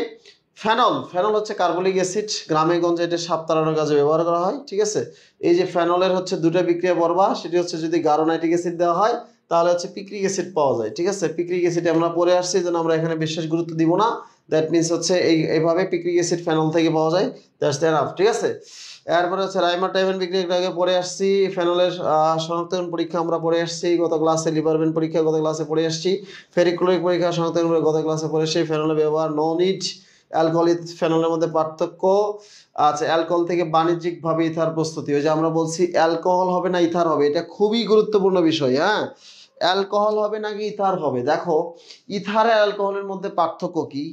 ফেনল হচ্ছে কার্বলিক অ্যাসিড, গ্রামে গঞ্জে এটা সাপ তাড়ানোর কাজে ব্যবহার করা হয়, ঠিক আছে? এই যে ফেনলের হচ্ছে দুটো বিক্রিয়া পড়বা, সেটি হচ্ছে যদি গাঢ় নাইট্রিক অ্যাসিড দেওয়া হয় তাহলে হচ্ছে পিক্রিক অ্যাসিড পাওয়া যায়, ঠিক আছে? পিক্রিক অ্যাসিড আমরা পরে আসছি, যেন আমরা এখানে বিশেষ গুরুত্ব দিব না। দ্যাট মিনস হচ্ছে এইভাবে পিক্রিক অ্যাসিড ফেনল থেকে পাওয়া যায়, দ্যাটস এনাফ, ঠিক আছে? এরপরে হচ্ছে রাইমার টাইমের বিক্রিয়া আগে পড়ে আসছি। ফেনলের শনাক্তকরণ পরীক্ষা আমরা পড়ে আসছি গত ক্লাসে। লিবারবেন পরীক্ষা গত ক্লাসে পড়ে আসছি। ফেরিক ক্লোরিক পরীক্ষা শনাক্তকরণ গত ক্লাসে পড়ে আসছি। ফেনলের ব্যবহার, নো নিড, অ্যালকোহল ফেনলের মধ্যে পার্থক্য। আচ্ছা, অ্যালকোহল থেকে বাণিজ্যিকভাবে ইথার প্রস্তুতি, ওই যে আমরা বলছি অ্যালকোহল হবে না ইথার হবে, এটা খুবই গুরুত্বপূর্ণ বিষয়। হ্যাঁ, অ্যালকোহল হবে নাকি ইথার হবে। দেখো ইথার আর অ্যালকোহলের মধ্যে পার্থক্য কি?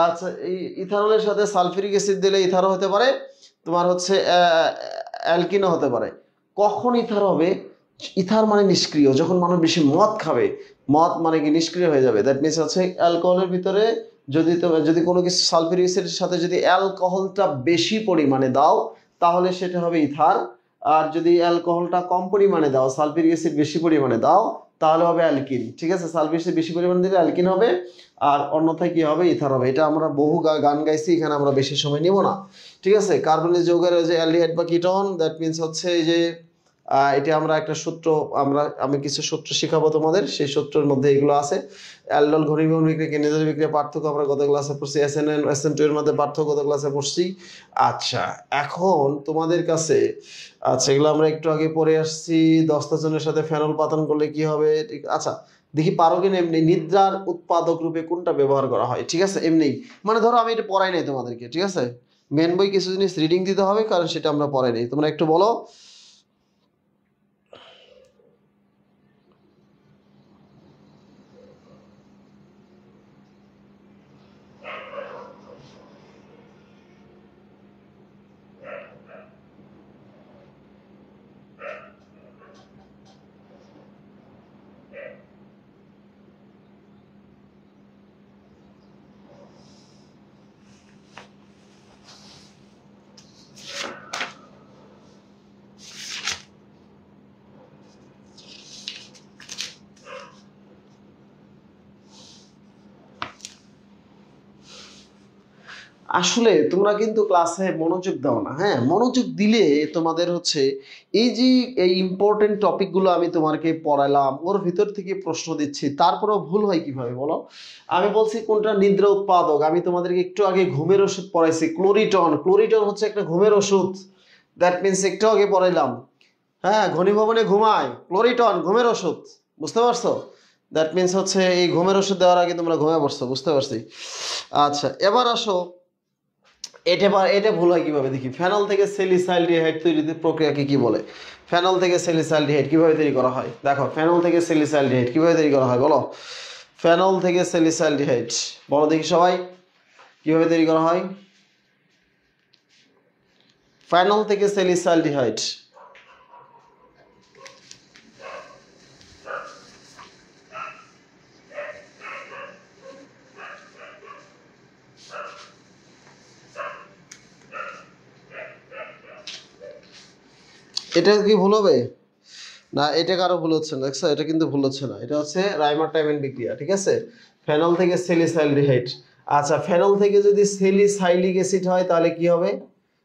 আচ্ছা, এই ইথানলের সাথে সালফিউরিক অ্যাসিড দিলে ইথারও হতে পারে, তোমার হচ্ছে অ্যালকিনও হতে পারে। কখন ইথার হবে? ইথার মানে নিষ্ক্রিয়, যখন মানুষ বেশি মদ খাবে, মদ মানে কি নিষ্ক্রিয় হয়ে যাবে। দ্যাট মিনস হচ্ছে অ্যালকোহলের ভিতরে যদি কোনো কিছু সালফিউরিক অ্যাসিডের সাথে যদি অ্যালকোহলটা বেশি পরিমাণে দাও তাহলে সেটা হবে ইথার। আর যদি অ্যালকোহলটা কম পরিমাণে দাও, সালফিউরিক অ্যাসিড বেশি পরিমাণে দাও, তাহলে হবে অ্যালকিন, ঠিক আছে? সালফিউরিক অ্যাসিড বেশি পরিমাণে দিলে অ্যালকিন হবে, আর অন্যথায় কি হবে? ইথার হবে। এটা আমরা বহু গান গাইছি, এখানে আমরা বেশি সময় নিব না, ঠিক আছে? কার্বনিক যৌগের যে অ্যালডিহাইড বা কিটোন, দ্যাট মিনস হচ্ছে এই যে এটা আমরা একটা সূত্র, আমি কিছু সূত্র শিখাবো তোমাদের, সেই সূত্রের মধ্যে এগুলো আছে। অ্যালডল ঘনীভবন বিক্রিয়া কেন্দ্রীয় বিক্রিয়া পার্থক্য আমরা গত ক্লাসে পড়ছি। SN1 SN2 এর মধ্যে পার্থক্য গত ক্লাসে পড়ছি। আচ্ছা, এখন তোমাদের কাছে, আচ্ছা এগুলো আমরা একটু আগে পড়ে আসছি। দস্তাজনের সাথে ফেনল পাতন করলে কি হবে? ঠিক, আচ্ছা দেখি পারো কিনা। এমনি নিদ্রার উৎপাদক রূপে কোনটা ব্যবহার করা হয়, ঠিক আছে? এমনি মানে ধরো আমি এটা পড়াই নাই তোমাদেরকে, ঠিক আছে? মেন বই কিছু জিনিস রিডিং দিতে হবে, কারণ সেটা আমরা পড়াই নাই। তোমরা একটু বলো। আসলে তোমরা কিন্তু ক্লাসে মনোযোগ দাও না। হ্যাঁ, মনোযোগ দিলে তোমাদের হচ্ছে এই যে এই ইম্পর্টেন্ট টপিকগুলো আমি তোমাকে পড়ালাম, ওর ভিতর থেকে প্রশ্ন দিচ্ছি, তারপরেও ভুল হয় কিভাবে বলো? আমি বলছি কোনটা নিদ্রা উৎপাদক, আমি তোমাদেরকে একটু আগে ঘুমের ওষুধ পড়াইছি, ক্লোরিটন। ক্লোরিটন হচ্ছে একটা ঘুমের ওষুধ, দ্যাট মিনস একটু আগে পড়াইলাম। হ্যাঁ, ঘনীভবনে ঘুমায়, ক্লোরিটন ঘুমের ওষুধ, বুঝতে পারছো? দ্যাট মিনস হচ্ছে এই ঘুমের ওষুধ দেওয়ার আগে তোমরা ঘুমিয়ে পড়ছো, বুঝতে পারছি। আচ্ছা, এবার আসো, এটা ভুল হয় কিভাবে দেখি। ফেনল থেকে স্যালিসাইলডিহাইড তৈরিতে প্রক্রিয়াকে কি বলে? ফেনল থেকে স্যালিসাইলডিহাইড কিভাবে তৈরি করা হয়? দেখো, ফেনল থেকে স্যালিসাইলডিহাইড কিভাবে তৈরি করা হয় বলো? ফেনল থেকে স্যালিসাইলডিহাইড বলো দেখি সবাই, কিভাবে তৈরি করা হয়? ফেনল থেকে স্যালিসাইলডিহাইড এটা কি ভুল হবে? না, এটা কারো ভুল হচ্ছে না, দেখছো? এটা কিন্তু ভুল হচ্ছে না, এটা হচ্ছে রাইমার টাইমের বিক্রিয়া, ঠিক আছে? ফেনল থেকে স্যালিসাইলডিহাইড। আচ্ছা, ফেনল থেকে যদি স্যালিসাইলিক অ্যাসিড হয় তাহলে কি হবে?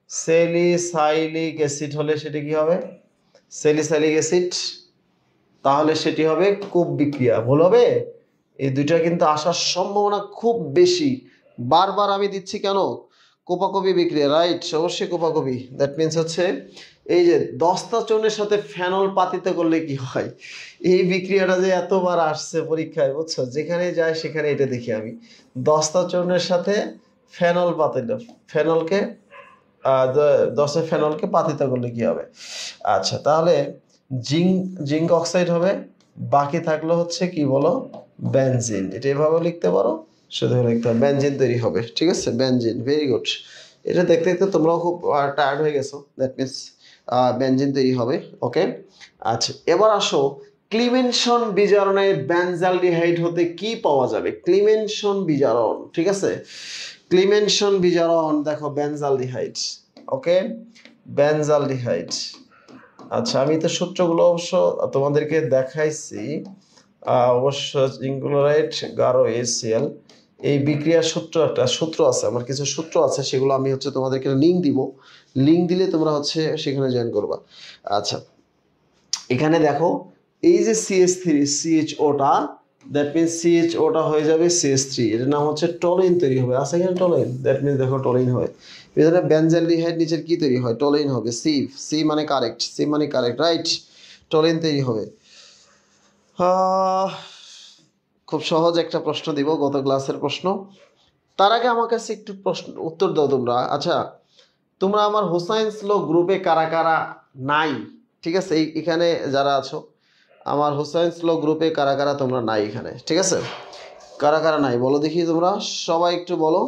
স্যালিসাইলিক অ্যাসিড হলে সেটা কি হবে? স্যালিসাইলিক অ্যাসিড, তাহলে সেটি হবে কূপ বিক্রিয়া। ভুল হবে? এই দুইটা কিন্তু আসার সম্ভাবনা খুব বেশি। বারবার আমি দিচ্ছি কেন? কোপাকপি বিক্রিয়া, রাইট, অবশ্যই কোপাকপি। দ্যাট মিনস হচ্ছে এই যে দস্তাচনের সাথে ফেনল পাতিত করলে কি হয়, এই বিক্রিয়াটা যে এতবার আসছে পরীক্ষায়, বুঝছো? যেখানে যায় সেখানে এটা দেখি আমি, দস্তাচনের সাথে ফেনল পাতিত, ফেনলকে ফেনলকে পাতিত করলে কি হবে? আচ্ছা, তাহলে জিঙ্ক অক্সাইড হবে, বাকি থাকলো হচ্ছে কি বলো? বেনজিন, এটা এভাবে লিখতে পারো, শুধু লিখতে হবে বেনজিন তৈরি হবে। ঠিক আছে, বেনজিন, ভেরি গুড। এটা দেখতে দেখতে তোমরাও খুব টায়ার্ড হয়ে গেছো, দ্যাট মিনস বেনজিন তৈরি হবে। ওকে, আচ্ছা এবার আসো ক্লিমেনশন বিজারণে বেনজালডিহাইড হতে কি পাওয়া যাবে? ক্লিমেনশন বিজারণ, ঠিক আছে, ক্লিমেনশন বিজারণ দেখো বেনজালডিহাইড। ওকে, বেনজালডিহাইড। আচ্ছা আমি তো সূত্রগুলো অবশ্য তোমাদেরকে দেখাইছি, অবশ্য জিঙ্কক্লোরাইড গাঢ় HCl এই বিক্রিয়ার সূত্র, একটা সূত্র আছে, আমার কিছু সূত্র আছে, সেগুলো আমি হচ্ছে তোমাদেরকে লিঙ্ক দিব, লিঙ্ক দিলে তোমরা হচ্ছে সেখানে জয়েন করবা। আচ্ছা এখানে দেখো এই যে CH3 CHOটা, দ্যাট মিনস CHOটা হয়ে যাবে CH3, এটার নাম হচ্ছে টলিন তৈরি হবে। আছে এখানে টলিন, দ্যাট মিনস দেখো টলিন হয়। এখানে বেনজালডিহাইড নিচের কি তৈরি হয়? টলিন হবে। সি মানে কারেক্ট, সি মানে কারেক্ট, রাইট, টলিন তৈরি হবে। খুব সহজ একটা প্রশ্ন দিব, গত ক্লাসের প্রশ্ন। তার আগে আমার কাছে একটু প্রশ্ন উত্তর দাও তোমরা। আচ্ছা তোমরা আমার হোসাইন্স ল গ্রুপে কারা কারা নাই? ঠিক আছে, এখানে যারা আছো আমার হোসাইন্স ল গ্রুপে কারা কারা তোমরা নাই এখানে? ঠিক আছে, কারা কারা নাই বলো দেখি তোমরা, সবাই একটু বলো।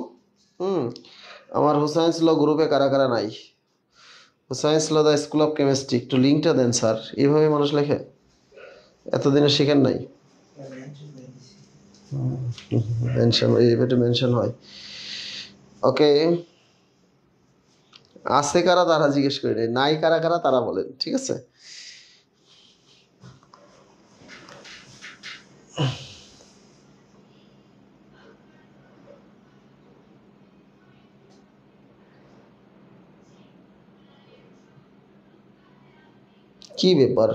আমার হোসাইন্স ল গ্রুপে কারা কারা নাই? হোসাইন্স law the school of chemistry, একটু লিঙ্কটা দেন স্যার। এইভাবে মানুষ লেখে? এতদিনে শিখেন নাই? মেনশন, এইভাবে মেনশন হয়। ওকে, আছে কারা তারা জিজ্ঞেস করি নাই, কারা কারা তারা বলেন। ঠিক আছে, কি ব্যাপার?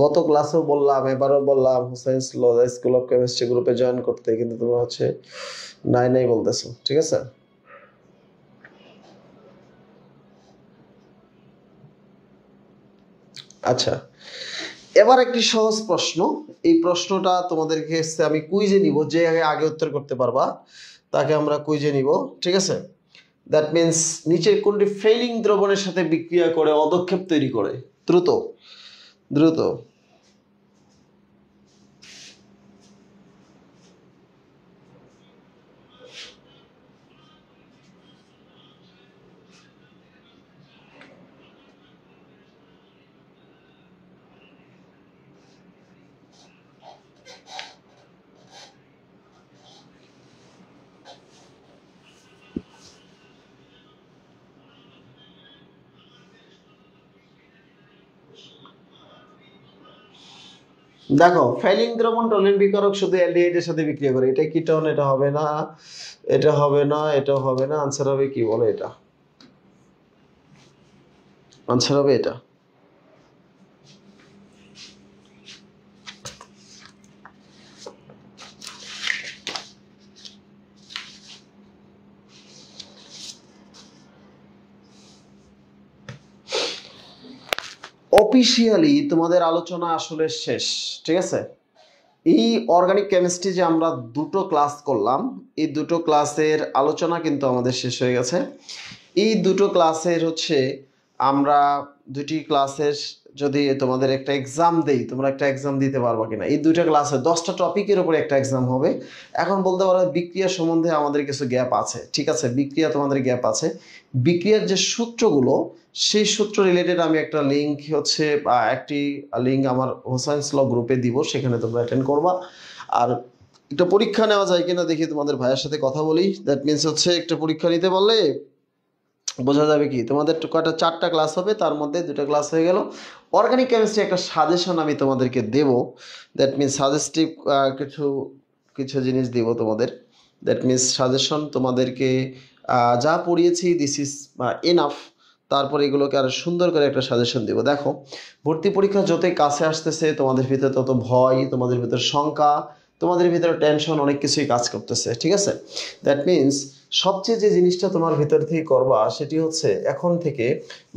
গত ক্লাসেও বললাম, এবারও বললাম হোসাইন্স ল স্কুল অফ কেমিস্ট্রি গ্রুপে জয়েন করতে, কিন্তু তোমরা হচ্ছে নাই নাই বলতেছো। ঠিক আছে, আচ্ছা এবার একটি সহজ প্রশ্ন, এই প্রশ্নটা তোমাদেরকে আমি কুইজে নিব, যে আগে উত্তর করতে পারবা তাকে আমরা কুইজে নিব। ঠিক আছে, দ্যাট মিনস নিচে কোনটি ফেইলিং দ্রবণের সাথে বিক্রিয়া করে অদক্ষেপ তৈরি করে? দ্রুত দ্রুত। দেখো ফেইলিং দ্রবণ টলিন বিকারক শুধু অ্যালডিহাইডের সাথে বিক্রিয়া করে, এটা কিটোন, এটা হবে না, এটা হবে না, এটাও হবে না, আনসার হবে কি বলো? এটা আনসার হবে এটা। অফিসিয়ালি তোমাদের আলোচনা আসলে শেষ। ঠিক আছে, এই অর্গানিক কেমিস্ট্রি যে আমরা দুটো ক্লাস করলাম, এই দুটো ক্লাসের আলোচনা কিন্তু আমাদের শেষ হয়ে গেছে। এই দুটো ক্লাসের হচ্ছে আমরা দুটি ক্লাসের যদি তোমাদের একটা এক্সাম দেই, তোমরা একটা এক্সাম দিতে পারবা কিনা? এই দুইটা ক্লাসে 10টা টপিকের উপরে একটা এক্সাম হবে। এখন বলতে পারো বিক্রিয়া সম্বন্ধে আমাদের কিছু গ্যাপ আছে। ঠিক আছে, বিক্রিয়া তোমাদের গ্যাপ আছে। বিক্রিয়ার যে সূত্রগুলো, সেই সূত্র রিলেটেড আমি একটা লিঙ্ক হচ্ছে একটি লিঙ্ক আমার হোসাইন্স ল গ্রুপে দিব, সেখানে তোমরা অ্যাটেন্ড করবা। আর একটা পরীক্ষা নেওয়া যায় কিনা দেখি, তোমাদের ভাইয়ের সাথে কথা বলি। দ্যাট মিনস হচ্ছে একটা পরীক্ষা নিতে বললে বোঝা যাবে কি তোমাদের কয়টা, 4টা ক্লাস হবে, তার মধ্যে 2টা ক্লাস হয়ে গেল। অর্গানিক কেমিস্ট্রি একটা সাজেশন আমি তোমাদেরকে দেব, দ্যাট মিনস সাজেস্টিভ কিছু কিছু জিনিস দিব তোমাদের। দ্যাট মিনস সাজেশন তোমাদেরকে যা পড়িয়েছি দিস ইজ এনাফ, তারপর এগুলোকে আরো সুন্দর করে একটা সাজেশন দিব। দেখো ভর্তি পরীক্ষা যতই কাছে আসতেছে তোমাদের ভিতরে তত ভয়, তোমাদের ভিতরে শঙ্কা, তোমাদের ভিতরে টেনশন, অনেক কিছুই কাজ করতেছে। ঠিক আছে, দ্যাট মিনস সবচেয়ে যে জিনিসটা তোমার ভিতর থেকে করবা সেটি হচ্ছে এখন থেকে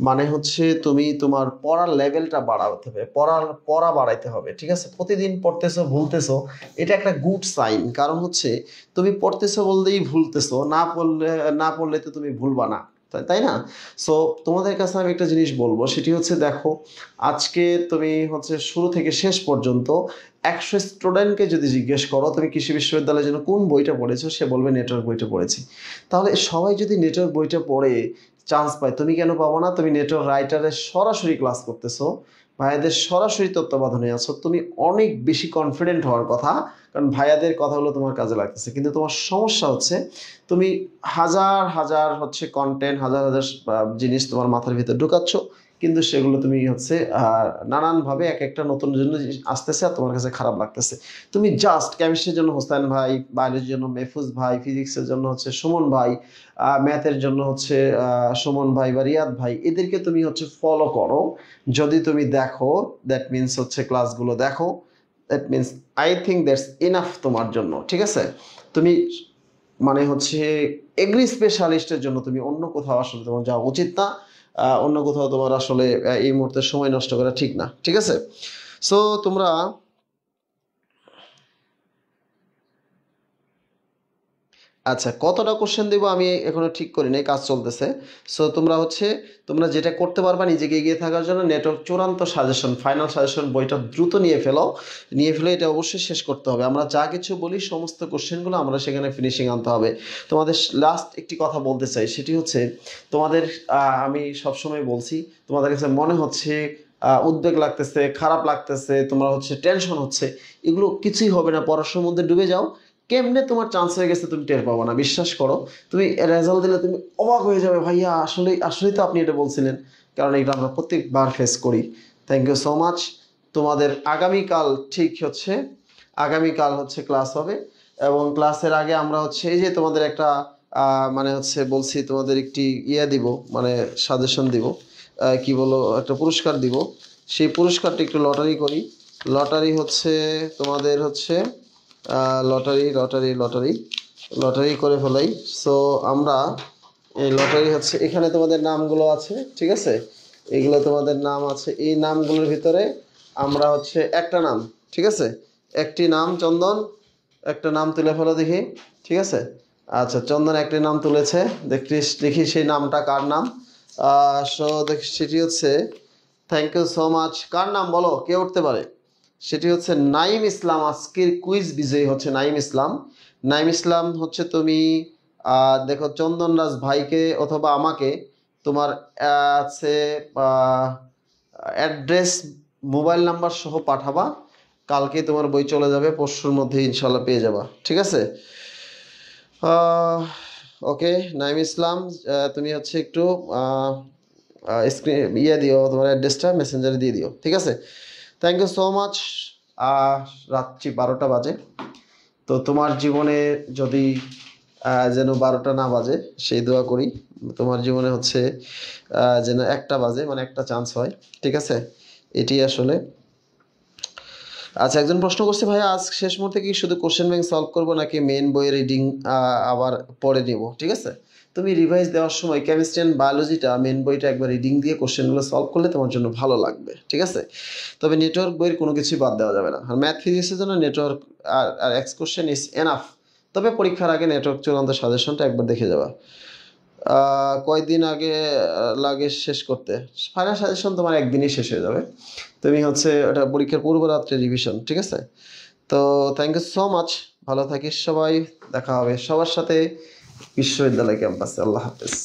মানে হচ্ছে তুমি তোমার পড়ার লেভেলটা বাড়াতে হবে, পড়া বাড়াইতে হবে। ঠিক আছে, প্রতিদিন পড়তেছো ভুলতেছো, এটা একটা গুড সাইন। কারণ হচ্ছে তুমি পড়তেছো বলতেই ভুলতেছো, না পড়লে তো তুমি ভুলবা না। তাই না? সো তোমাদের কাছে আমি একটা জিনিস বলবো, সেটি হচ্ছে দেখো, আজকে তুমি হচ্ছে শুরু থেকে শেষ পর্যন্ত 100 স্টুডেন্টকে যদি জিজ্ঞেস করো তুমি কৃষি বিশ্ববিদ্যালয়ের জন্য কোন বইটা পড়েছো, সে বলবে নেটওয়ার্ক বইটা পড়েছি। তাহলে সবাই যদি নেটওয়ার্ক বইটা পড়ে চান্স পায়, তুমি কেন পাবো না? তুমি নেটওয়ার্ক রাইটারের সরাসরি ক্লাস করতেছো, ভাইয়াদের সরাসরি তত্ত্বাবধানে আছো, তুমি অনেক বেশি কনফিডেন্ট হওয়ার কথা, কারণ ভাইয়াদের কথাগুলো তোমার কাজে লাগতেছে। কিন্তু তোমার সমস্যা হচ্ছে তুমি হাজার হাজার হচ্ছে কন্টেন্ট, হাজার হাজার জিনিস তোমার মাথার ভিতরে ঢুকাচ্ছ, কিন্তু সেগুলো তুমি হচ্ছে নানানভাবে এক একটা নতুন জন্য আসতেছে আর তোমার কাছে খারাপ লাগতেছে। তুমি জাস্ট কেমিস্ট্রির জন্য হোসেন ভাই, বায়োলজির জন্য মেহফুজ ভাই, ফিজিক্সের জন্য হচ্ছে সুমন ভাই, ম্যাথের জন্য হচ্ছে সুমন ভাই বা রিয়াদ ভাই, এদেরকে তুমি হচ্ছে ফলো করো। যদি তুমি দেখো, দ্যাট মিনস হচ্ছে ক্লাসগুলো দেখো, that means I think that's enough তোমার জন্য, ঠিক আছে? তুমি মানে হচ্ছে এগ্রি স্পেশালিস্টের জন্য তুমি অন্য কোথাও আসলে তোমার যাওয়া উচিত না, অন্য কোথাও তোমার আসলে এই মুহূর্তে সময় নষ্ট করা ঠিক না, ঠিক আছে? সো তোমরা আচ্ছা, কতটা কোশ্চেন দেবো আমি এখনো ঠিক করি নাই, কাজ চলতেছে। সো তোমরা যেটা করতে পারবা নিজেকে এগিয়ে থাকার জন্য, নেটওয়ার্ক চূড়ান্ত সাজেশন, ফাইনাল সাজেশন বইটা দ্রুত নিয়ে ফেলে এটা অবশ্যই শেষ করতে হবে। আমরা যা কিছু বলি সমস্ত কোশ্চেনগুলো আমরা সেখানে ফিনিশিং আনতে হবে। তোমাদের লাস্ট একটি কথা বলতে চাই, সেটি হচ্ছে তোমাদের আমি সবসময় বলছি, তোমাদের কাছে মনে হচ্ছে উদ্বেগ লাগতেছে, খারাপ লাগতেছে, তোমরা হচ্ছে টেনশন হচ্ছে, এগুলো কিছুই হবে না। পড়াশোনার মধ্যে ডুবে যাও, কেমনে তোমার চান্স হয়ে গেছে তুমি টের পাবো না, বিশ্বাস করো। তুমি রেজাল্ট দিলে তুমি অবাক হয়ে যাবে, ভাইয়া আসলেই তো আপনি এটা বলছিলেন, কারণ এটা আমরা প্রত্যেকবার ফেস করি। Thank you so much. তোমাদের আগামীকাল হচ্ছে ক্লাস হবে, এবং ক্লাসের আগে আমরা হচ্ছে এই যে তোমাদের একটা মানে হচ্ছে বলছি তোমাদের একটি দিব, মানে সাজেশন দিব, কি বলো, একটা পুরস্কার দিব। সেই পুরস্কারটা একটু লটারি করি। লটারি হচ্ছে তোমাদের হচ্ছে লটারি লটারি লটারি লটারি করে ফেলাই। সো আমরা এই লটারি হচ্ছে, এখানে তোমাদের নামগুলো আছে, ঠিক আছে? এগুলো তোমাদের নাম আছে, এই নামগুলোর ভিতরে আমরা হচ্ছে একটা নাম, ঠিক আছে, একটি নাম, চন্দন একটা নাম তুলে ফেলো দেখি, ঠিক আছে? আচ্ছা, চন্দন একটি নাম তুলেছে, দেখি সেই নামটা কার নাম। সো দেখি, সেটি হচ্ছে, থ্যাংক ইউ সো মাচ। কার নাম বলো, কে উঠতে পারে? সেটি হচ্ছে নাইম ইসলাম। আজকের কুইজ বিজয়ী হচ্ছে নাইম ইসলাম। নাইম ইসলাম হচ্ছে তুমি দেখো চন্দনরাজ ভাইকে অথবা আমাকে তোমার আছে অ্যাড্রেস, মোবাইল নাম্বার সহ পাঠাবা, কালকে তোমার বই চলে যাবে, পরশুর মধ্যে ইনশাল্লাহ পেয়ে যাবা, ঠিক আছে? ওকে নাইম ইসলাম, তুমি হচ্ছে একটু স্ক্রিন দিও, তোমার অ্যাড্রেসটা মেসেঞ্জারে দিয়ে দিও, ঠিক আছে? Thank you so much. রাত্রি 12টা বাজে, তো তোমার জীবনে যদি যেন 12টা না বাজে সেই দোয়া করি। তোমার জীবনে হচ্ছে যেন 1টা বাজে, মানে একটা চান্স হয়, ঠিক আছে? এটি আসলে। আচ্ছা, একজন প্রশ্ন করছে, ভাইয়া আজ শেষ মুহূর্তে কি শুধু কোশ্চেন ব্যাংক সলভ করবো নাকি মেন বইয়ের রিডিং আবার পড়ে নিব? ঠিক আছে, তুমি রিভাইজ দেওয়ার সময় কেমিস্ট্রি অ্যান্ড বায়োলজিটা মেন বইটা একবার রিডিং দিয়ে কোশ্চেনগুলো সলভ করলে তোমার জন্য ভালো লাগবে, ঠিক আছে? তবে নেটওয়ার্ক বইয়ের কোনো কিছুই বাদ দেওয়া যাবে না। আর ম্যাথ ফিজিক্সের জন্য নেটওয়ার্ক আর এক্স কোশ্চেন ইজ এনাফ। তবে পরীক্ষার আগে নেটওয়ার্ক চূড়ান্ত সাজেশনটা একবার দেখে যাবা। কয়দিন আগে লাগে শেষ করতে? ফাইনাল সাজেশন তোমার একদিনই শেষ হয়ে যাবে। তুমি হচ্ছে ওটা পরীক্ষার পূর্ব রাত্রে রিভিশন, ঠিক আছে? তো থ্যাংক ইউ সো মাচ, ভালো থাকিস সবাই, দেখা হবে সবার সাথে বিশ্ববিদ্যালয় ক্যাম্পাসে। আল্লাহ হাফেজ।